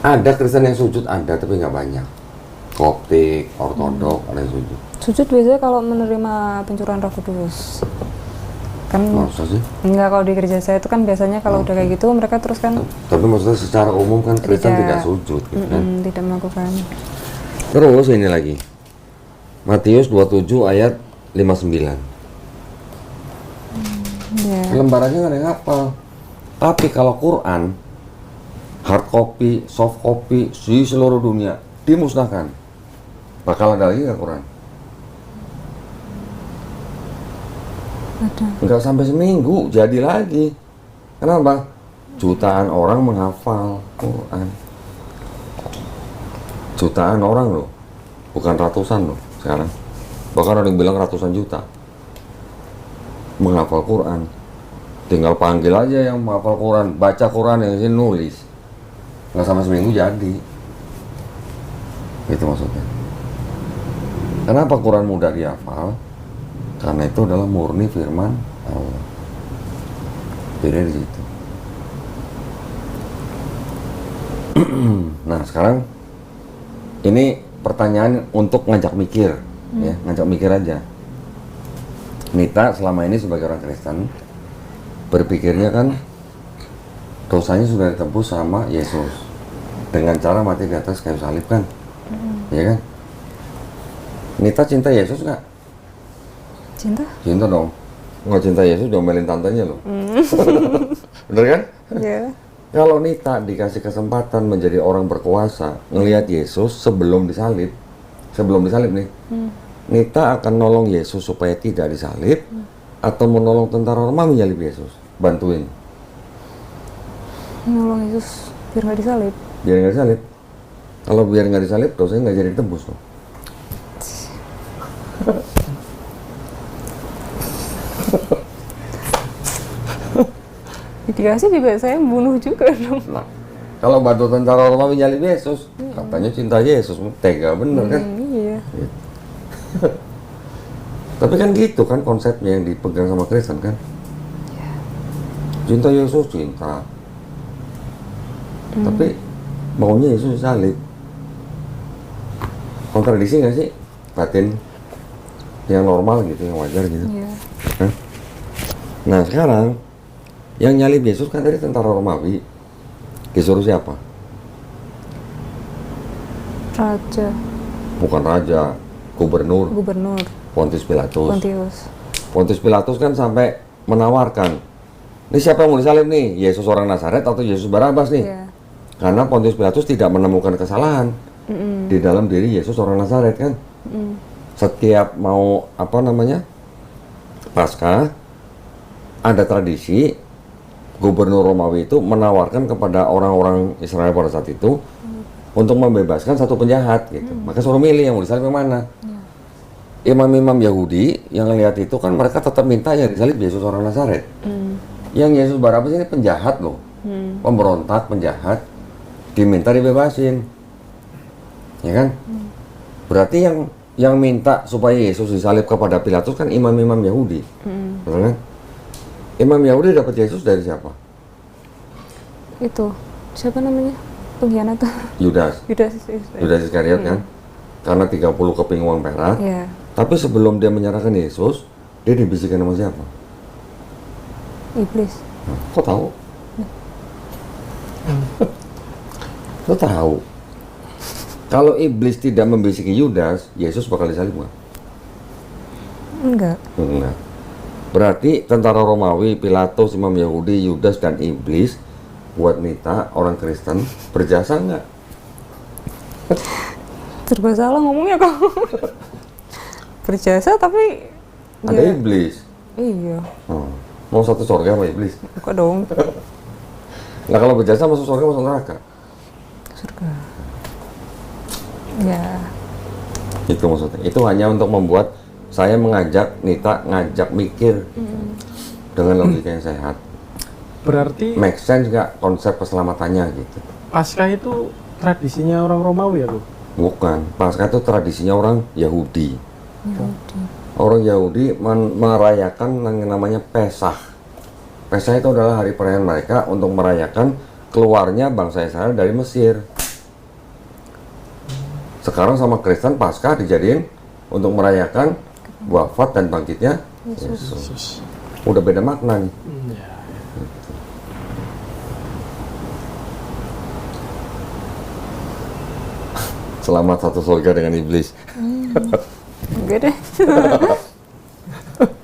Ada Kristen yang sujud, ada tapi nggak banyak. Koptik, Ortodok, ada yang sujud. Sujud biasanya kalau menerima pencurahan Roh Kudus. Kan Masa sih? enggak, kalau di gereja saya itu kan biasanya kalau udah kayak gitu mereka terus kan Tapi maksudnya secara umum kan Kristen tidak sujud gitu kan. tidak melakukan. Terus ini lagi. Matius 27 ayat 59. Ya. Lembarannya nggak ada yang hafal. Tapi kalau Quran, hard copy, soft copy di seluruh dunia dimusnahkan. Bakal ada lagi nggak Quran? Ada. Nggak sampai seminggu jadi lagi. Kenapa? Jutaan orang menghafal Quran. Jutaan orang loh, bukan ratusan loh sekarang. Bahkan ada yang bilang ratusan juta menghafal Quran. Tinggal panggil aja yang menghafal Quran, baca Quran, yang sini nulis. Nggak sampai seminggu jadi. Itu maksudnya. Kenapa Quran mudah dihafal? Karena itu adalah murni firman Allah. Jadi di situ. Nah sekarang ini pertanyaan untuk ngajak mikir, ya, ngajak mikir aja. Nita selama ini sebagai orang Kristen berpikirnya kan dosanya sudah ditebus sama Yesus dengan cara mati di atas kayu salib kan, ya kan? Nita cinta Yesus nggak? Cinta? Cinta dong. Nggak cinta Yesus diomelin tantenya loh. Bener kan? Iya. Kalau Nita dikasih kesempatan menjadi orang berkuasa, ngelihat Yesus sebelum disalib nih, Nita akan nolong Yesus supaya tidak disalib, atau menolong tentara Roma menyalib Yesus, bantuin. Nolong Yesus biar nggak disalib. Biar nggak disalib. Kalau biar nggak disalib, dosanya nggak jadi ditebus loh. Dikasih juga saya bunuh juga dong. Nah, kalau bantu tentara Roma menyalib Yesus, katanya cinta Yesus, tega bener kan? Iya. Gitu. Tapi kan gitu kan konsepnya yang dipegang sama Kristen kan? Cinta Yesus, cinta. Tapi maunya Yesus disalib. Kontradiksi nggak sih? Batin yang normal gitu, yang wajar gitu. Iya. Hah? Nah sekarang yang nyalib Yesus kan tadi tentara Romawi. Disuruh siapa? Raja. Bukan raja, gubernur. Gubernur. Pontius Pilatus. Pontius. Pontius Pilatus kan sampai menawarkan, ini siapa yang mau disalib nih? Yesus orang Nazaret atau Yesus Barabas nih? Iya. Karena Pontius Pilatus tidak menemukan kesalahan di dalam diri Yesus orang Nazaret kan. Setiap mau Paskah, ada tradisi gubernur Romawi itu menawarkan kepada orang-orang Israel pada saat itu untuk membebaskan satu penjahat gitu. Maka suruh milih yang mau disalib yang mana. Imam-imam Yahudi yang lihat itu kan mereka tetap minta yang disalib Yesus orang Nazaret. Yang Yesus Barabas ini penjahat loh, pemberontak, penjahat, diminta dibebasin, ya kan? Berarti yang minta supaya Yesus disalib kepada Pilatus kan imam-imam Yahudi, betul kan? Imam Yahudi dapat Yesus dari siapa? Itu siapa namanya? Pengkhianat. Yudas. Yudas Iskariot kan? Karena 30 keping uang perak. Iya. Tapi sebelum dia menyerahkan Yesus, dia dibisikkan sama siapa? Iblis. Kok tahu? Lo tahu? Kalau iblis tidak membisiki Yudas, Yesus bakal disalib nggak? Enggak. Enggak. Berarti tentara Romawi, Pilatus, imam Yahudi, Yudas, dan iblis buat Nita, orang Kristen, berjasa nggak? Serba salah ngomongnya kok. Berjasa tapi Ada ya, iblis. iya. Mau satu surga sama iblis? Kok dong? Nah kalau berjasa masuk surga, masuk neraka? Surga. Ya. Itu maksudnya. Itu hanya untuk membuat saya mengajak Nita ngajak mikir dengan logika yang sehat. Berarti Make sense nggak konsep keselamatannya gitu? Paskah itu tradisinya orang Romawi ya, Bu? Bukan. Paskah itu tradisinya orang Yahudi. Yahudi. Orang Yahudi merayakan yang namanya Pesach. Pesach itu adalah hari perayaan mereka untuk merayakan keluarnya bangsa Israel dari Mesir. Sekarang sama Kristen Paskah dijadiin untuk merayakan wafat dan bangkitnya Yesus. Yesus. Udah beda makna nih. Ya. Selamat satu surga dengan iblis. Enggak deh.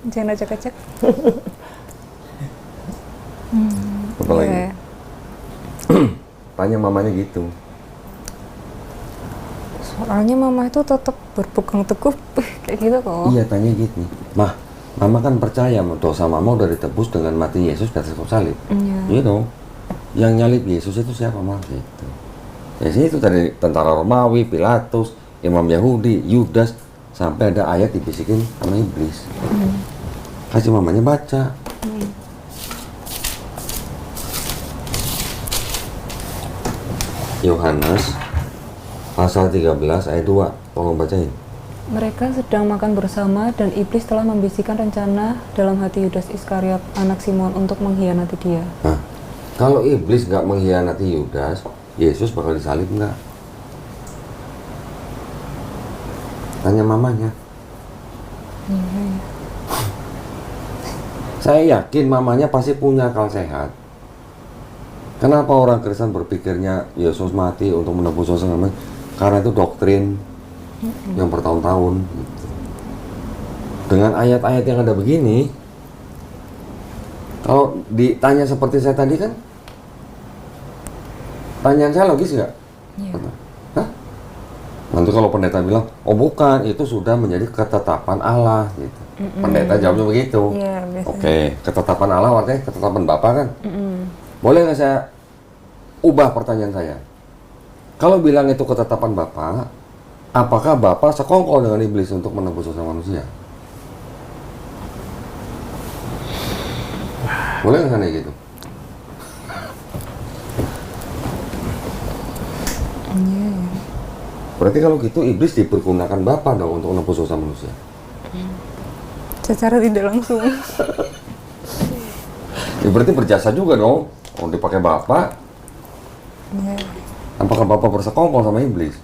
Jangan acak-acak. Apa lagi? Iya. Tanya mamanya gitu. Soalnya mama itu tetap berpegang teguh kayak gitu kok. Iya, tanya gitu. Mah, mama kan percaya dosa mama udah ditebus dengan mati Yesus di atas kayu salib. Iya. Iya dong. Yang nyalib Yesus itu siapa, mah? Gitu. Ya sih, itu tadi tentara Romawi, Pilatus, Imam Yahudi, Yudas, sampai ada ayat dibisikin sama iblis. Kasih mamanya baca. Yohanes pasal 13 ayat 2. Tolong bacain. Mereka sedang makan bersama dan iblis telah membisikkan rencana dalam hati Yudas Iskariot anak Simon untuk mengkhianati dia. Nah, kalau iblis nggak mengkhianati Yudas, Yesus bakal disalib nggak? Tanya mamanya. Saya yakin mamanya pasti punya akal sehat. Kenapa orang Kristen berpikirnya Yesus mati untuk menebus dosa? Karena itu doktrin yang bertahun-tahun. Gitu. Dengan ayat-ayat yang ada begini, kalau ditanya seperti saya tadi kan, pertanyaan saya logis nggak? Iya. Hah? Nanti kalau pendeta bilang, oh bukan, itu sudah menjadi ketetapan Allah. Gitu. Pendeta jawabnya begitu. Iya, biasanya. Oke, ketetapan Allah artinya ketetapan Bapa kan? Boleh nggak saya ubah pertanyaan saya? Kalau bilang itu ketetapan Bapa, apakah Bapa sekongkol dengan iblis untuk menebus dosa manusia? Boleh nggak kayak gitu? Iya. Berarti kalau gitu iblis dipergunakan Bapa dong untuk menebus dosa manusia. Secara tidak langsung. Ya berarti berjasa juga dong. Kalau dipakai Bapa, Iya. apakah Bapa bersekongkol sama iblis?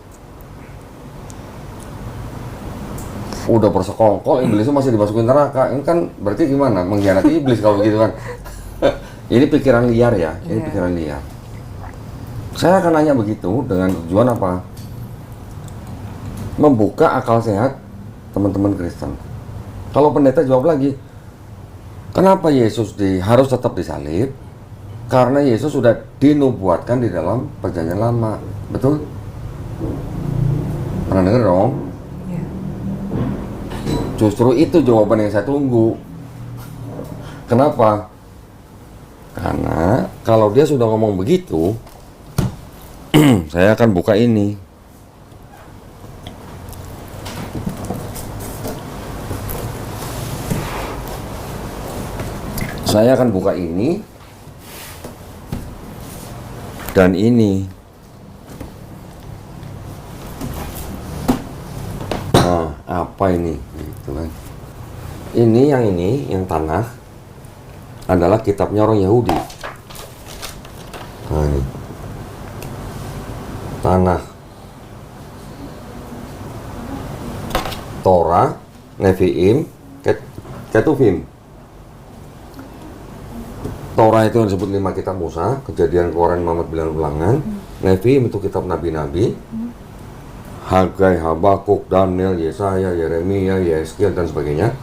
Udah bersekongkol, iblisnya masih dimasukin neraka. Ini kan berarti gimana? Mengkhianati iblis kalau begitu kan? Ini pikiran liar ya, ini Iya. pikiran liar. Saya akan nanya begitu dengan tujuan apa? Membuka akal sehat teman-teman Kristen. Kalau pendeta jawab lagi, kenapa Yesus harus tetap disalib? Karena Yesus sudah dinubuatkan di dalam perjanjian lama. Betul? Pernah dengar dong? Iya. Justru itu jawaban yang saya tunggu. Kenapa? Karena kalau dia sudah ngomong begitu, saya akan buka ini. Saya akan buka ini dan ini. Nah, apa ini? Gitu kan. Ini yang tanah adalah kitabnya orang Yahudi. Nah, ini. Tanah. Torah, Nevi'im, Ketuvim. Torah itu yang disebut 5 kitab Musa, Kejadian, Keluaran, Muhammad, Bilangan, Ulangan. Nevi'im itu kitab nabi-nabi. Hagai, Habakuk, Daniel, Yesaya, Yeremia, Yeskiel dan sebagainya.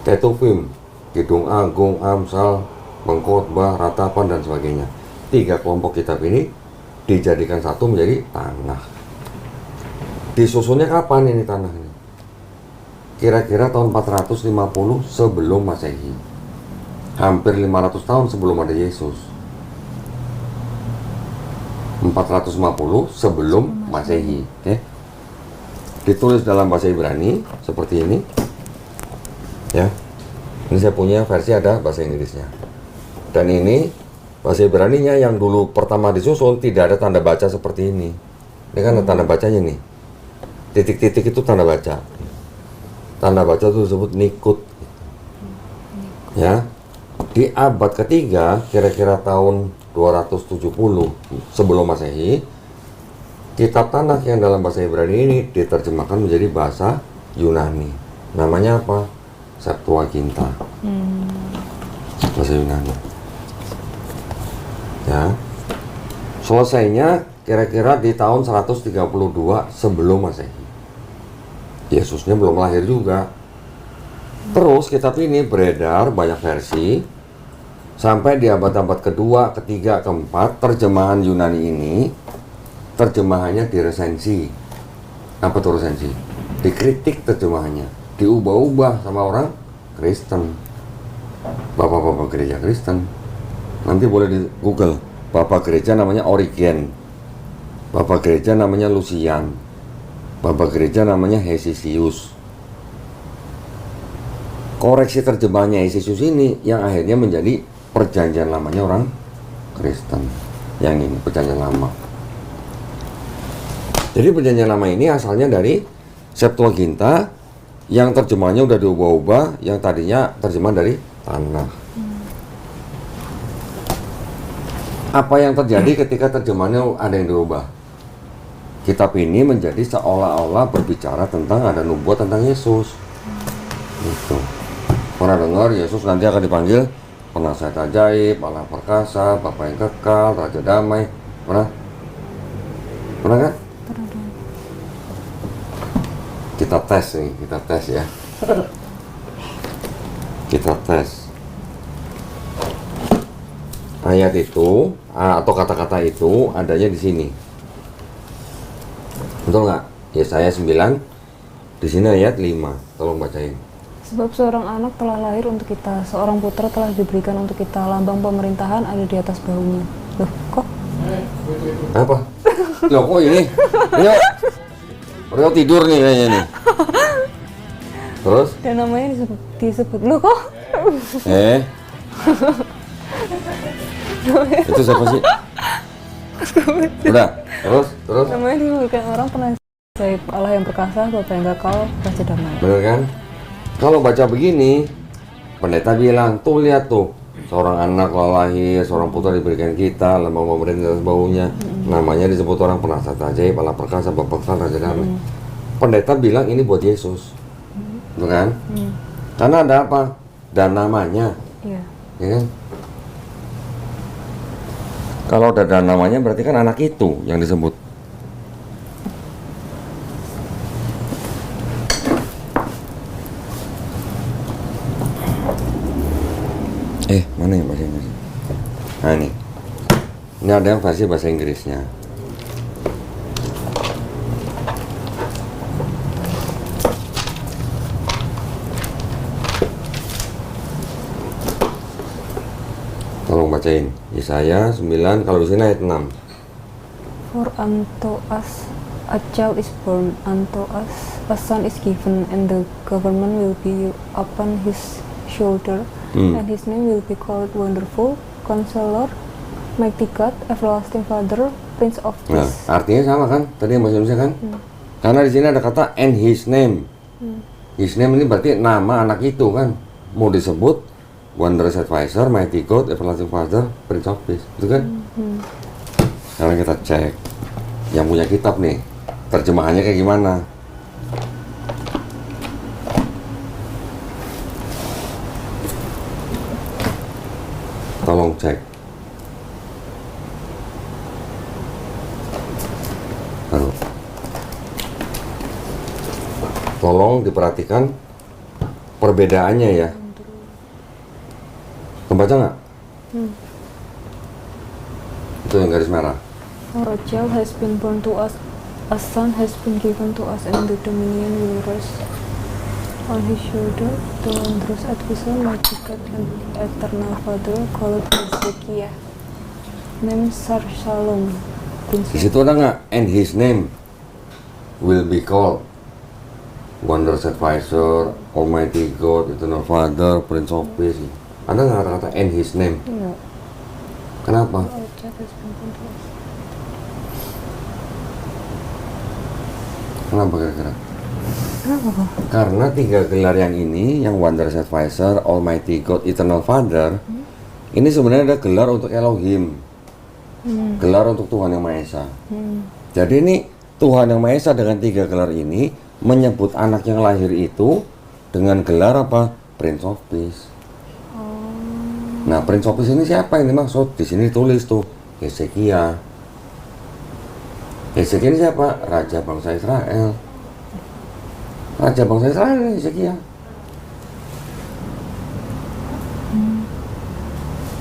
Ketuvim, Kidung Agung, Amsal, Pengkhotbah, Ratapan dan sebagainya. 3 kelompok kitab ini dijadikan satu menjadi tanah. Disusunnya kapan ini tanah ini? Kira-kira tahun 450 sebelum Masehi. Hampir 500 tahun sebelum ada Yesus. 450 sebelum Masehi. Oke. Ditulis dalam bahasa Ibrani seperti ini. Ya. Ini saya punya versi ada bahasa Inggrisnya. Dan ini bahasa Ibraninya yang dulu pertama disusun tidak ada tanda baca seperti ini. Ini kan ada tanda bacanya nih. Titik-titik itu tanda baca. Tanda baca itu disebut nikut. Ya. Di abad ketiga, kira-kira tahun 270 sebelum Masehi, Kitab Tanakh yang dalam bahasa Ibrani ini diterjemahkan menjadi bahasa Yunani. Namanya apa? Septuaginta. Bahasa Yunani. Ya. Selesainya kira-kira di tahun 132 sebelum Masehi. Yesusnya belum lahir juga. Terus kitab ini beredar banyak versi sampai di abad-abad kedua, ketiga, keempat. Terjemahan Yunani ini terjemahannya diresensi. Apa tuh resensi? Dikritik terjemahannya, diubah-ubah sama orang Kristen, bapak-bapak gereja Kristen. Nanti boleh di Google. Bapak gereja namanya Origen, bapak gereja namanya Lucian, bapak gereja namanya Hesisius. Koreksi terjemahannya Hesisius ini yang akhirnya menjadi perjanjian lamanya orang Kristen. Yang ini perjanjian lama. Jadi perjanjian lama ini asalnya dari Septuaginta yang terjemahannya udah diubah-ubah, yang tadinya terjemahan dari Tanakh. Apa yang terjadi ketika terjemahannya ada yang diubah? Kitab ini menjadi seolah-olah berbicara tentang ada nubuat tentang Yesus. Gitu. Pernah dengar Yesus nanti akan dipanggil penasihat ajaib, Allah perkasa, Bapa yang kekal, Raja damai. Pernah? Pernah kan? Kita tes nih, kita tes ya. Kita tes. Ayat itu atau kata-kata itu adanya di sini. Betul nggak? Yesaya 9. Di sini ayat 5. Tolong bacain. Sebab seorang anak telah lahir untuk kita, seorang putra telah diberikan untuk kita, lambang pemerintahan ada di atas bahunya. Loh, kok? Apa? Loh, kok ini? Rio tidur nih kayaknya nih. Terus? Dan namanya disebut. Loh, kok? Itu siapa sih? Udah, terus? Namanya diberikan orang penasihat ajaib, Allah yang perkasa, Bapa yang kekal, Raja damai. Bener kan? Kalau baca begini, pendeta bilang, tuh lihat tuh, seorang anak lahir, seorang putra diberikan kita, lambang pemerintahan atas baunya, namanya disebut orang penasihat ajaib, Allah perkasa, Bapa kekal, Raja damai. Pendeta bilang ini buat Yesus, betul kan? Karena ada apa? Dan namanya, Iya. ya kan? Kalau udah ada namanya berarti kan anak itu yang disebut. Mana yang bahasa Inggris? Nah ini. Ini ada yang versi bahasa Inggrisnya. Tolong bacain. Yesaya 9, kalau di sini ayat 6. For unto us a child is born, unto us a son is given, and the government will be upon his shoulder, and his name will be called Wonderful, Counselor, Mighty God, Everlasting Father, Prince of Peace. Nah, artinya sama kan? Tadi yang bahasa Indonesia kan? Karena di sini ada kata and his name. His name ini berarti nama anak itu kan. Mau disebut Wondrous Advisor, Mighty God, Everlasting Father, Prince of Peace. Itu kan? Sekarang kita cek yang punya kitab nih, terjemahannya kayak gimana? Tolong cek. Aduh. Tolong diperhatikan perbedaannya ya. Kebaca nggak? Itu yang garis merah. For a child has been born to us, a son has been given to us, and the dominion will rest on his shoulder. The wondrous advisor, mighty God, and eternal Father, called Hezekiah. Name Shalom. Di situ ada nggak? And his name will be called Wondrous Advisor, Almighty God, Eternal Father, Prince of Peace. Ada nggak kata-kata and his name? Enggak. Kenapa? For a child has been born to us. Kenapa kira-kira? Kenapa kok? Karena tiga gelar yang ini, yang Wondrous Advisor, Almighty God, Eternal Father, ini sebenarnya ada gelar untuk Elohim. gelar untuk Tuhan Yang Maha Esa. Jadi ini Tuhan Yang Maha Esa dengan 3 gelar ini menyebut anak yang lahir itu dengan gelar apa? Prince of Peace. Nah, Prince of Peace ini siapa yang dimaksud? Di sini tulis tuh Hezekia. Hezekia ini siapa? Raja bangsa Israel. Raja bangsa Israel ini Hezekia.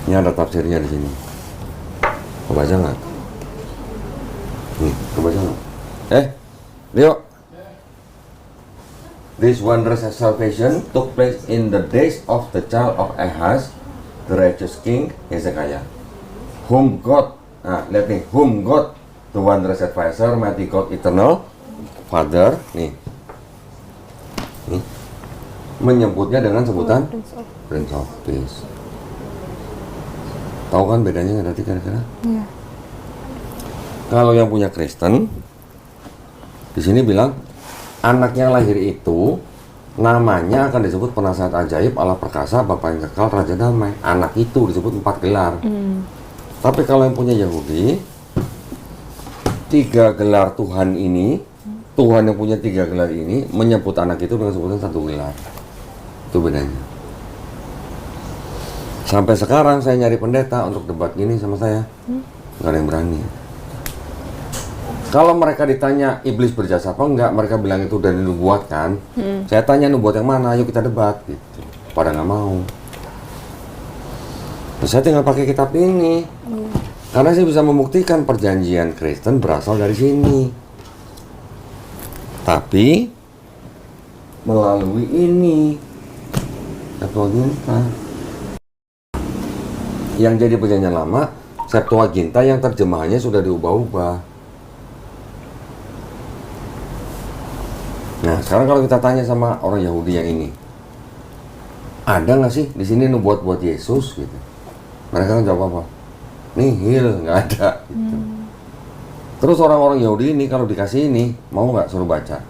Ini ada tafsirnya di sini. Kau baca nggak? Nih, kau baca nggak? Leo. This wondrous salvation took place in the days of the child of Ahaz, the righteous king Hezekiah, whom God, lihat nih, whom God, the wondrous advisor, mighty God, eternal Father, nih, menyebutnya dengan sebutan Prince of Peace. Tahu kan bedanya nggak tadi kira-kira? Iya. Kalau yang punya Kristen, di sini bilang anak yang lahir itu namanya akan disebut penasehat ajaib, Allah perkasa, Bapa yang kekal, Raja damai. Anak itu disebut 4 gelar. Tapi kalau yang punya Yahudi, 3 gelar Tuhan ini, Tuhan yang punya 3 gelar ini menyebut anak itu dengan sebutan 1 gelar. Itu bedanya. Sampai sekarang saya nyari pendeta untuk debat gini sama saya, nggak ada yang berani. Kalau mereka ditanya iblis berjasa apa enggak, mereka bilang itu dari nubuat kan. Saya tanya nubuat yang mana, ayo kita debat gitu. Pada nggak mau. Terus saya tinggal pakai kitab ini. Karena saya bisa membuktikan perjanjian Kristen berasal dari sini. Tapi melalui ini Septuaginta. Yang jadi perjanjian lama Septuaginta yang terjemahannya sudah diubah-ubah. Nah, sekarang kalau kita tanya sama orang Yahudi yang ini, ada nggak sih di sini nubuat buat Yesus gitu? Mereka kan jawab apa? Nihil, nggak ada. Gitu. Terus orang-orang Yahudi ini kalau dikasih ini, mau nggak suruh baca?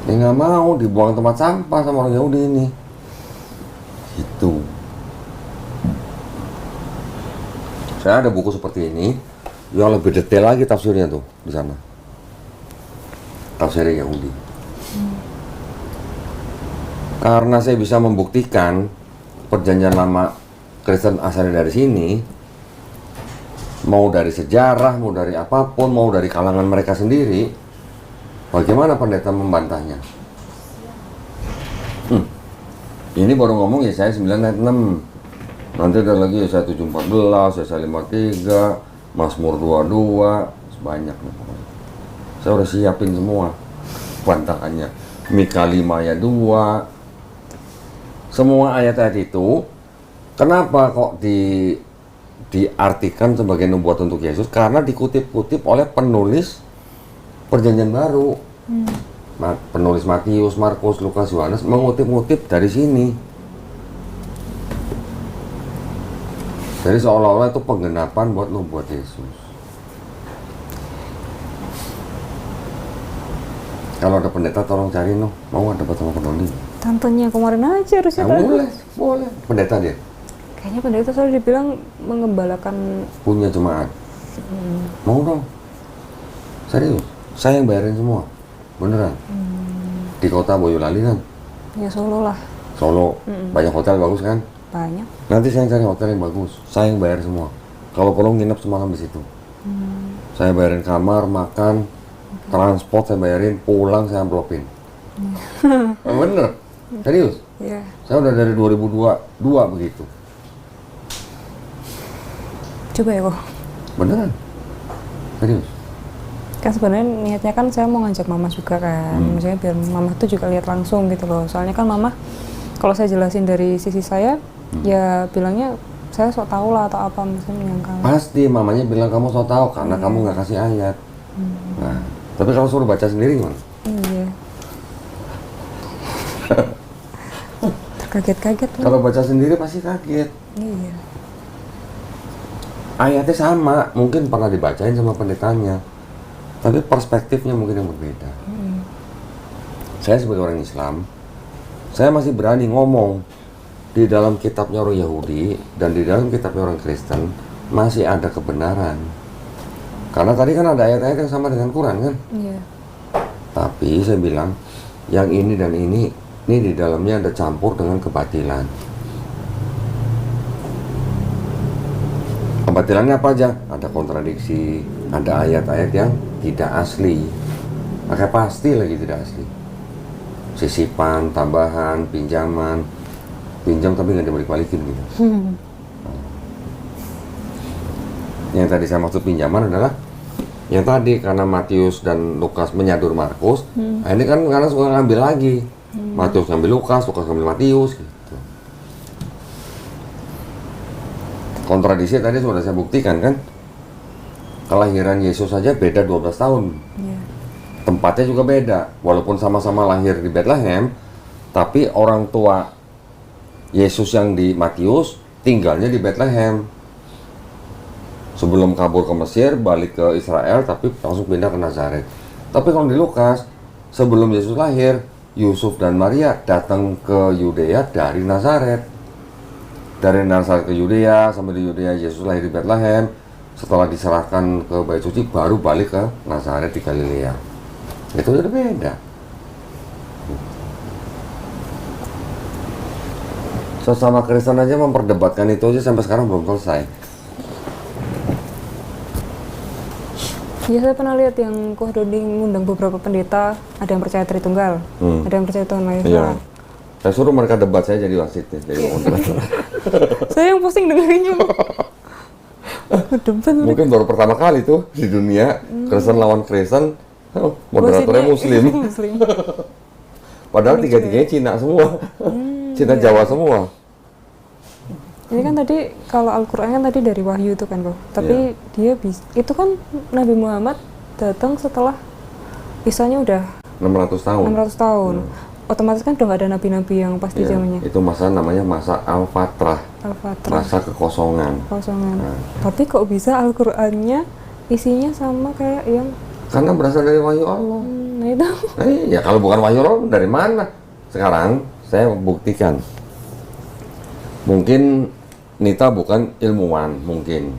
Ya nggak mau, dibuang tempat sampah sama orang Yahudi ini. Gitu. Saya ada buku seperti ini, yang lebih detail lagi tafsirnya tuh di sana. Tafsir Yahudi. Karena saya bisa membuktikan perjanjian lama Kristen asalnya dari sini, mau dari sejarah, mau dari apapun, mau dari kalangan mereka sendiri, bagaimana pendeta membantahnya? Ini baru ngomong Yesaya 9 ayat 6. Nanti ada lagi Yesaya 7:14, Yesaya 53, Mazmur 22, sebanyak nih pokoknya. Saya udah siapin semua bantahannya. Mika 5 ayat 2. Semua ayat-ayat itu kenapa kok diartikan sebagai nubuat untuk Yesus? Karena dikutip-kutip oleh penulis perjanjian baru. Penulis Matius, Markus, Lukas, Yohanes mengutip-ngutip dari sini. Jadi seolah-olah itu penggenapan buat nubuat Yesus. Kalau ada pendeta tolong cari mau ada debat sama Pendoli. Tantenya kemarin aja harusnya. Boleh. Pendeta dia. Kayaknya pendeta selalu dibilang mengembalakan Punya jemaat. Mau dong. Serius. Saya yang bayarin semua. Beneran. Di kota Boyolali kan. ya Solo lah. Solo. Banyak hotel bagus kan. Banyak. Nanti saya cari hotel yang bagus. Saya yang bayar semua. Kalau perlu nginep semalam di situ. Saya bayarin kamar, makan, transport saya bayarin, pulang saya amplopin. Bener. Serius. Iya. Saya udah dari 2002 begitu. Coba ya kok. Beneran. Serius. Kan sebenarnya niatnya kan saya mau ngajak mama juga kan. Maksudnya biar mama tuh juga lihat langsung gitu loh. Soalnya kan mama kalau saya jelasin dari sisi saya, ya bilangnya saya sok tahu lah atau apa, misalnya menyangkal. Pasti mamanya bilang kamu sok tahu karena kamu nggak kasih ayat. Nah, tapi kalau suruh baca sendiri gimana? Iya. Terkaget-kaget tuh. Kalau baca sendiri pasti kaget. Iya. Ayatnya sama, mungkin pernah dibacain sama pendetanya, tapi perspektifnya mungkin yang berbeda. Saya sebagai orang Islam, saya masih berani ngomong di dalam kitabnya orang Yahudi dan di dalam kitabnya orang Kristen, masih ada kebenaran. Karena tadi kan ada ayat-ayat yang sama dengan Quran kan. Iya. Tapi saya bilang yang ini dan ini di dalamnya ada campur dengan kebatilan. Kebatilannya apa aja? Ada kontradiksi, ada ayat-ayat yang tidak asli. Maka pasti lagi tidak asli. Sisipan, tambahan, pinjaman, pinjam tapi nggak dibalik-balikin gitu. Yang tadi saya maksud pinjaman adalah yang tadi karena Matius dan Lukas menyadur Markus, nah ini kan karena suka ngambil lagi. Matius ngambil Lukas, Lukas ngambil Matius gitu. Kontradiksi tadi sudah saya buktikan kan. Kelahiran Yesus saja beda 12 tahun. Iya. Tempatnya juga beda. Walaupun sama-sama lahir di Bethlehem, tapi orang tua Yesus yang di Matius tinggalnya di Bethlehem. Sebelum kabur ke Mesir, balik ke Israel, tapi langsung pindah ke Nazaret. Tapi kalau di Lukas, sebelum Yesus lahir, Yusuf dan Maria datang ke Yudea dari Nazaret. Dari Nazaret ke Yudea, sampai di Yudea Yesus lahir di Bethlehem. Setelah diserahkan ke Bait Suci, baru balik ke Nazaret di Galilea. Itu udah beda. Sesama Kristen aja memperdebatkan itu aja sampai sekarang belum selesai. Ya, saya pernah lihat yang Kohdodi ngundang beberapa pendeta, ada yang percaya Tritunggal, ada yang percaya Tuhan Maha Esa. Iya. Saya suruh mereka debat, saya jadi wasitnya, jadi moderator. Saya yang pusing dengerinnya. Debat. Mungkin baru pertama kali tuh di dunia Kristen lawan Kristen, moderatornya Muslim. Muslim. Padahal tiga-tiganya Cina semua, Cina Jawa semua. Ini kan tadi kalau Al-Quran kan tadi dari Wahyu itu kan, Bro. Tapi dia itu kan Nabi Muhammad datang setelah Isanya udah 600 tahun. 600 tahun. Otomatis kan udah nggak ada nabi-nabi yang pas di Iya, zamannya. itu namanya masa Al-Fatrah, Al-Fatrah. masa kekosongan. Kosongan. Tapi kok bisa Al-Qur'annya isinya sama kayak yang Karena berasal dari wahyu Allah. nah itu. Ya kalau bukan wahyu Allah dari mana? Sekarang saya buktikan. Mungkin Nita bukan ilmuwan, mungkin.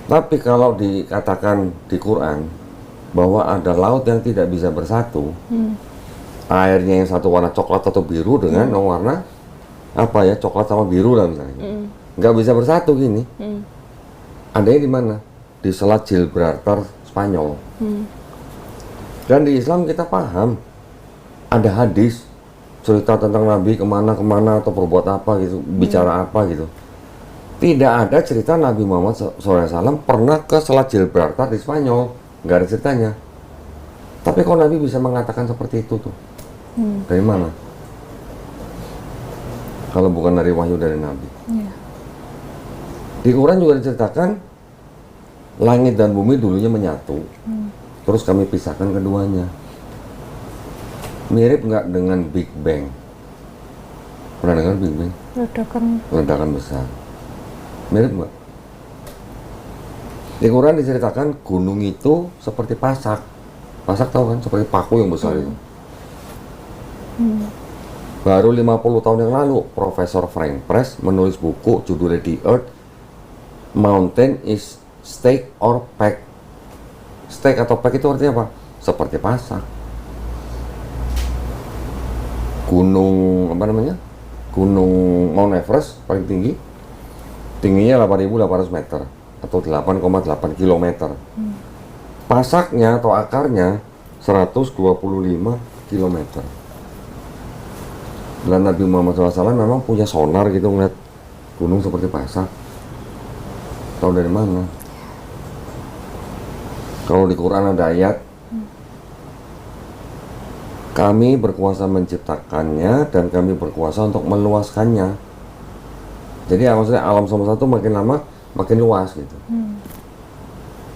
Tapi kalau dikatakan di Quran bahwa ada laut yang tidak bisa bersatu, airnya yang satu warna coklat atau biru dengan warna apa ya, coklat sama biru lah misalnya, nggak bisa bersatu gini. Adanya di mana? Di Selat Gibraltar Spanyol. Dan di Islam kita paham ada hadis cerita tentang Nabi kemana atau berbuat apa gitu, bicara apa gitu. Tidak ada cerita Nabi Muhammad SAW pernah ke Selat Gibraltar di Spanyol, nggak ada ceritanya. Tapi kok Nabi bisa mengatakan seperti itu tuh? Dari mana? Kalau bukan dari wahyu dari Nabi. Iya. Di Quran juga diceritakan langit dan bumi dulunya menyatu, terus kami pisahkan keduanya. Mirip nggak dengan Big Bang? Pernah dengar Big Bang? Ledakan besar. Mirip nggak? Di Quran diceritakan gunung itu seperti pasak. Pasak tahu kan? Seperti paku yang besar itu. Baru 50 tahun yang lalu, Profesor Frank Press menulis buku judulnya The Earth, Mountain is Stake or Pack. Stake atau pack itu artinya apa? Seperti pasak. Gunung apa namanya? Gunung Mount Everest paling tinggi, tingginya 8.800 meter atau 8,8 kilometer. Pasaknya atau akarnya 125 kilometer. Dan Nabi Muhammad SAW memang punya sonar gitu ngeliat gunung seperti pasak. Tahu dari mana? Kalau di Quran ada ayat, kami berkuasa menciptakannya dan kami berkuasa untuk meluaskannya. Jadi maksudnya alam semesta itu makin lama makin luas gitu.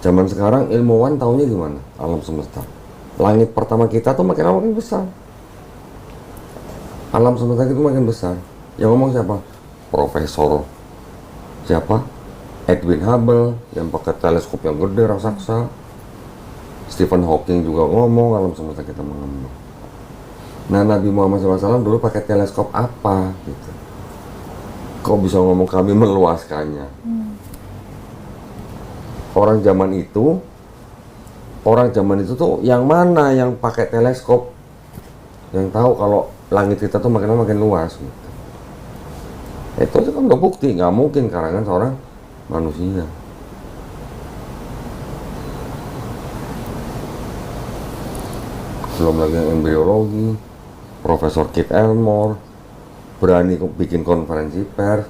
Zaman sekarang ilmuwan taunya gimana? Alam semesta. Langit pertama kita tuh makin lama makin besar. Alam semesta itu makin besar. Yang ngomong siapa? Profesor siapa? Edwin Hubble yang pakai teleskop yang gede raksasa. Stephen Hawking juga ngomong alam semesta kita mengembang. Nah, Nabi Muhammad SAW dulu pakai teleskop apa gitu? Kok bisa ngomong kami meluaskannya? orang zaman itu tuh yang mana yang pakai teleskop, yang tahu kalau langit kita tuh makin lama makin luas gitu. Itu kan udah bukti, nggak mungkin karangan seorang manusia. Belum lagi yang embriologi, Profesor Keith Elmore berani bikin konferensi pers,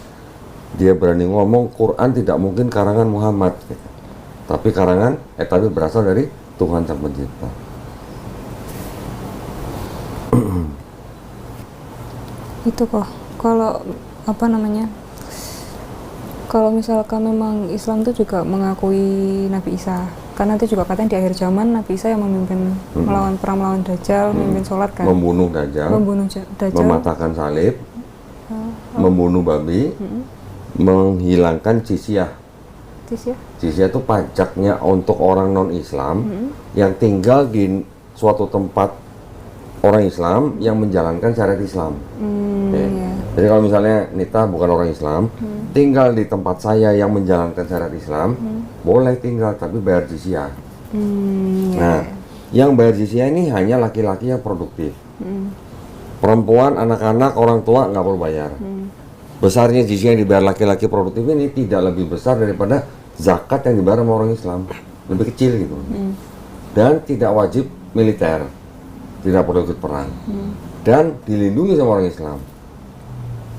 dia berani ngomong Quran tidak mungkin karangan Muhammad gitu. Tapi tapi berasal dari Tuhan Sang Pencipta. Itu kok kalau apa namanya, kalau misalkan memang Islam itu juga mengakui Nabi Isa, karena itu juga katanya di akhir zaman Nabi Isa yang memimpin melawan perang melawan Dajjal, memimpin sholat kan, Membunuh Dajjal, Dajjal, mematahkan salib, membunuh babi, menghilangkan jizyah. Jizyah itu pajaknya untuk orang non-Islam yang tinggal di suatu tempat orang Islam yang menjalankan syariat Islam. Iya. Jadi kalau misalnya Nita bukan orang Islam, tinggal di tempat saya yang menjalankan syariat Islam, boleh tinggal tapi bayar jizyah. Nah, yang bayar jizyah ini hanya laki-laki yang produktif. Perempuan, anak-anak, orang tua nggak perlu bayar. Besarnya jizyah yang dibayar laki-laki produktif ini tidak lebih besar daripada zakat yang dibayar sama orang Islam, lebih kecil gitu. Dan tidak wajib militer, tidak perlu ikut perang, dan dilindungi sama orang Islam.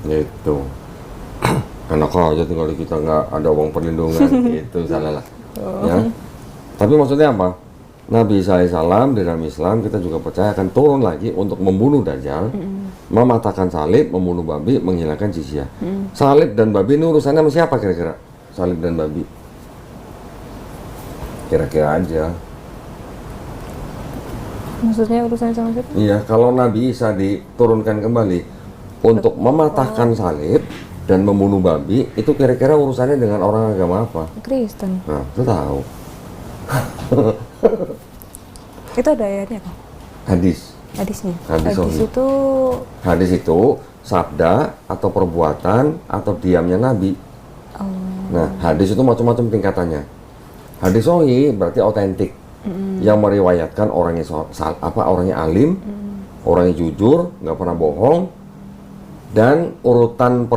Gitu. Enak aja tinggal di kita nggak ada uang perlindungan, itu salah lah. Ya. Tapi maksudnya apa? Nabi Isa alaihissalam di dalam Islam kita juga percaya akan turun lagi untuk membunuh Dajjal, mematahkan salib, membunuh babi, menghilangkan jizyah. Salib dan babi ini urusannya sama siapa kira-kira? Salib dan babi. Kira-kira aja. Maksudnya urusannya sama siapa? Iya, kalau Nabi Isa diturunkan kembali untuk mematahkan salib dan membunuh babi, itu kira-kira urusannya dengan orang agama apa? Kristen. Nah, itu tahu. Itu ada ayatnya kok. Hadisnya. Hadis itu sabda atau perbuatan atau diamnya Nabi. Nah, hadis itu macam-macam tingkatannya. Hadis sahih berarti otentik. Yang meriwayatkan orangnya alim, orangnya jujur, nggak pernah bohong, dan urutan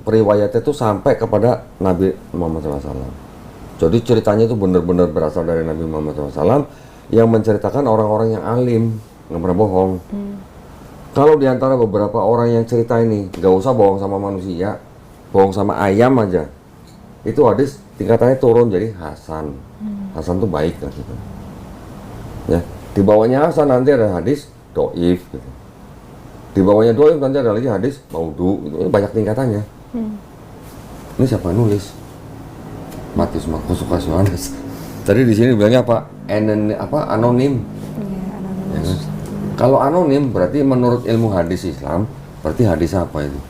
periwayatnya itu sampai kepada Nabi Muhammad SAW. Jadi ceritanya itu benar-benar berasal dari Nabi Muhammad SAW yang menceritakan orang-orang yang alim, nggak pernah bohong. Kalau diantara beberapa orang yang cerita ini, nggak usah bohong sama manusia, bohong sama ayam aja, itu hadis tingkatannya turun jadi Hasan. Hasan itu baik lah gitu. Ya, di bawahnya Hasan nanti ada hadis doif gitu. Di bawahnya doif nanti ada lagi hadis maudhu gitu. Ini banyak tingkatannya. Ini siapa nulis? Matius, Markus, Lukas, Yohanes. Tadi di sini bilangnya apa? Anonim. Iya, anonim. Ya kan? Kalau anonim berarti menurut ilmu hadis Islam, berarti hadis apa itu?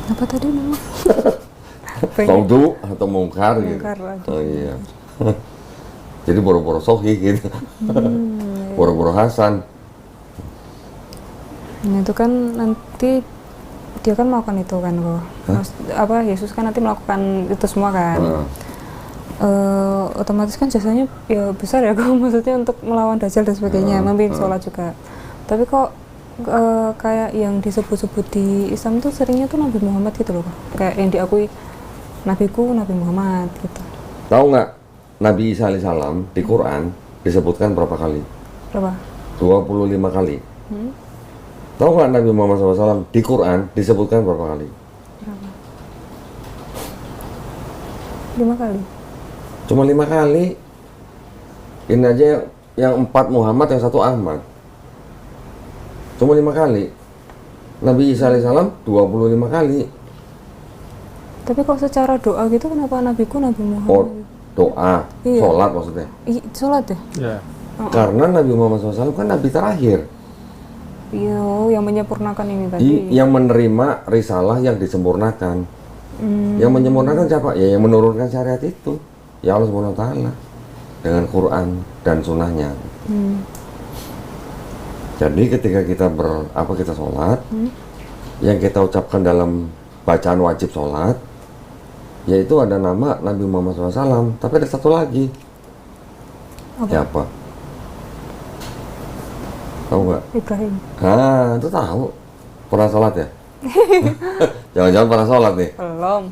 Apa tadi nama? Maudhu atau mungkar gitu. Oh iya. Jadi boro-boro sohi gitu. Boro-boro Hasan. Nah, itu kan nanti dia kan melakukan itu kan kok. Yesus kan nanti melakukan itu semua kan. Otomatis kan jasanya ya besar ya kok, maksudnya untuk melawan Dajjal dan sebagainya, memimpin sholat juga. Tapi kok kayak yang disebut-sebut di Islam tuh seringnya tuh Nabi Muhammad gitu loh, kayak yang diakui nabiku Nabi Muhammad gitu. Tahu nggak Nabi Isa alaihissalam di Quran disebutkan berapa kali? Berapa? 25 kali. Tahu nggak Nabi Muhammad SAW di Quran disebutkan berapa kali? Berapa? 5 kali. Cuma 5 kali. Ini aja yang 4 Muhammad, yang 1 Ahmad. Cuma 5 kali. Nabi Isa alaihissalam 25 kali. Tapi kok secara doa gitu kenapa nabiku Nabi Muhammad? Oh, doa, Iya. sholat maksudnya. Sholat ya? Ya. Karena Nabi Muhammad SAW kan Nabi terakhir. Iya, yang menyempurnakan ini tadi. Yang menerima risalah yang disempurnakan. Yang menyempurnakan siapa? Ya yang menurunkan syariat itu. Ya Allah Subhanahu wa Ta'ala. Dengan Quran dan sunnahnya. Jadi ketika kita sholat, yang kita ucapkan dalam bacaan wajib sholat, yaitu ada nama Nabi Muhammad SAW, tapi ada satu lagi. Apa? Siapa? Tahu nggak? Ibrahim. Ah, itu tahu. Pernah sholat ya? Jangan-jangan pernah sholat nih. Belum.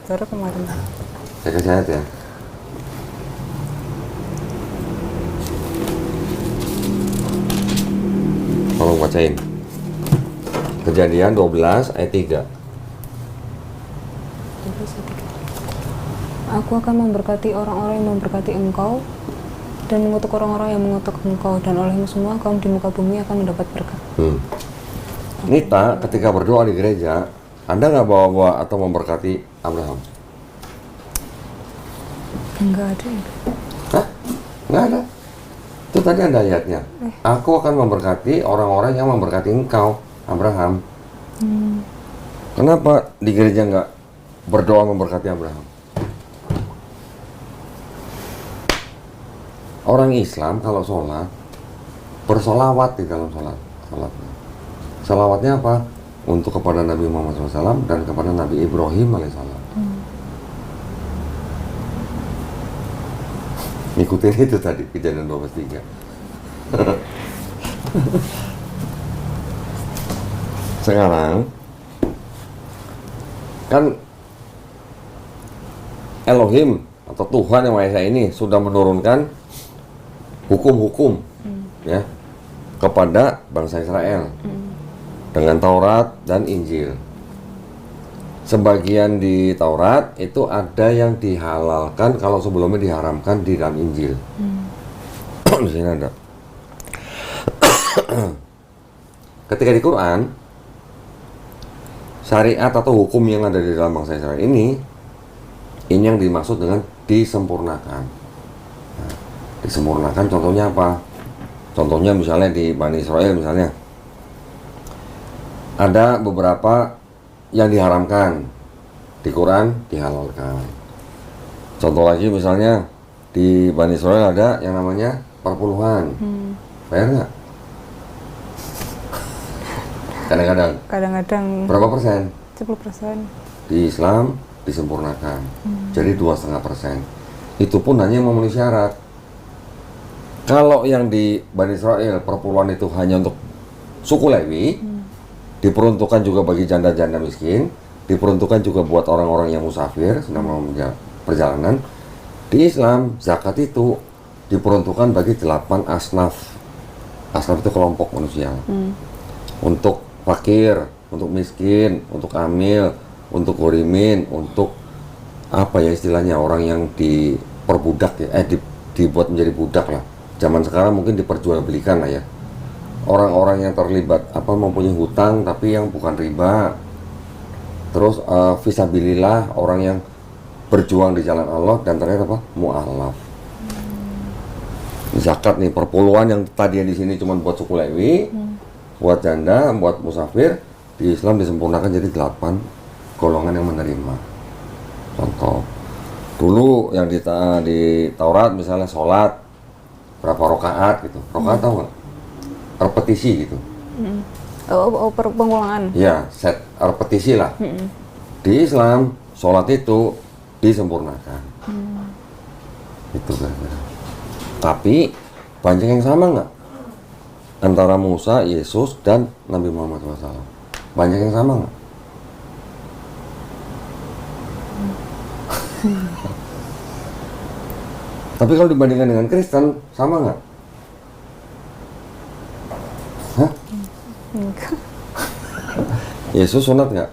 Baru kemarin. Saya kasih ayat ya. Tolong bacain. Kejadian 12 ayat 3. Aku akan memberkati orang-orang yang memberkati engkau dan mengutuk orang-orang yang mengutuk engkau, dan olehmu semua kaum di muka bumi akan mendapat berkat. Nita, ketika berdoa di gereja, Anda nggak bawa-bawa atau memberkati Abraham? Enggak ada. Hah? Nggak ada. Itu tadi ada ayatnya. Aku akan memberkati orang-orang yang memberkati engkau, Abraham. Kenapa di gereja nggak berdoa memberkati Abraham? Orang Islam kalau sholat bersolawat di dalam sholatnya. Salawatnya apa? Untuk kepada Nabi Muhammad SAW dan kepada Nabi Ibrahim alaihissalam. Ikutin itu tadi, kejadian 12:3. Sekarang kan Elohim atau Tuhan yang Maha Esa ini sudah menurunkan hukum-hukum ya kepada bangsa Israel dengan Taurat dan Injil. Sebagian di Taurat itu ada yang dihalalkan kalau sebelumnya diharamkan di dalam Injil. Di sini ada. Ketika di Quran, syariat atau hukum yang ada di dalam bangsa Israel ini yang dimaksud dengan disempurnakan. Nah, disempurnakan contohnya apa? Contohnya misalnya di Bani Israel misalnya ada beberapa yang diharamkan, di Quran dihalalkan. Contoh lagi misalnya di Bani Israel ada yang namanya perpuluhan. Bayar nggak? Kadang-kadang. Kadang-kadang Berapa persen? 10%. Di Islam disempurnakan, jadi 2,5%. Itu pun hanya memenuhi syarat. Kalau yang di Bani Israel perpuluhan itu hanya untuk suku Lewi, diperuntukkan juga bagi janda-janda miskin, diperuntukkan juga buat orang-orang yang musafir sedang melakukan perjalanan. Di Islam zakat itu diperuntukkan bagi 8 asnaf. Asnaf itu kelompok manusia. Untuk fakir, untuk miskin, untuk amil, untuk gorimin, untuk apa ya istilahnya, orang yang diperbudak ya, dibuat menjadi budak lah. Zaman sekarang mungkin diperjualbelikan lah ya. Orang-orang yang terlibat mempunyai hutang tapi yang bukan riba. Terus fisabilillah, orang yang berjuang di jalan Allah dan ternyata mu'alaf. Zakat nih, perpuluhan yang tadi di sini cuma buat suku Lewi, buat janda, buat musafir, di Islam disempurnakan jadi 8 golongan yang menerima. Contoh, dulu yang di Taurat misalnya sholat berapa rakaat gitu, rakaat tahu nggak? Repetisi gitu. Pengulangan. Ya, set repetisi lah. Di Islam sholat itu disempurnakan. Itu kan. Tapi banyak yang sama nggak antara Musa, Yesus dan Nabi Muhammad SAW? Banyak yang sama nggak? Tapi kalau dibandingkan dengan Kristen, sama nggak? Hah? Enggak. Yesus sunat nggak?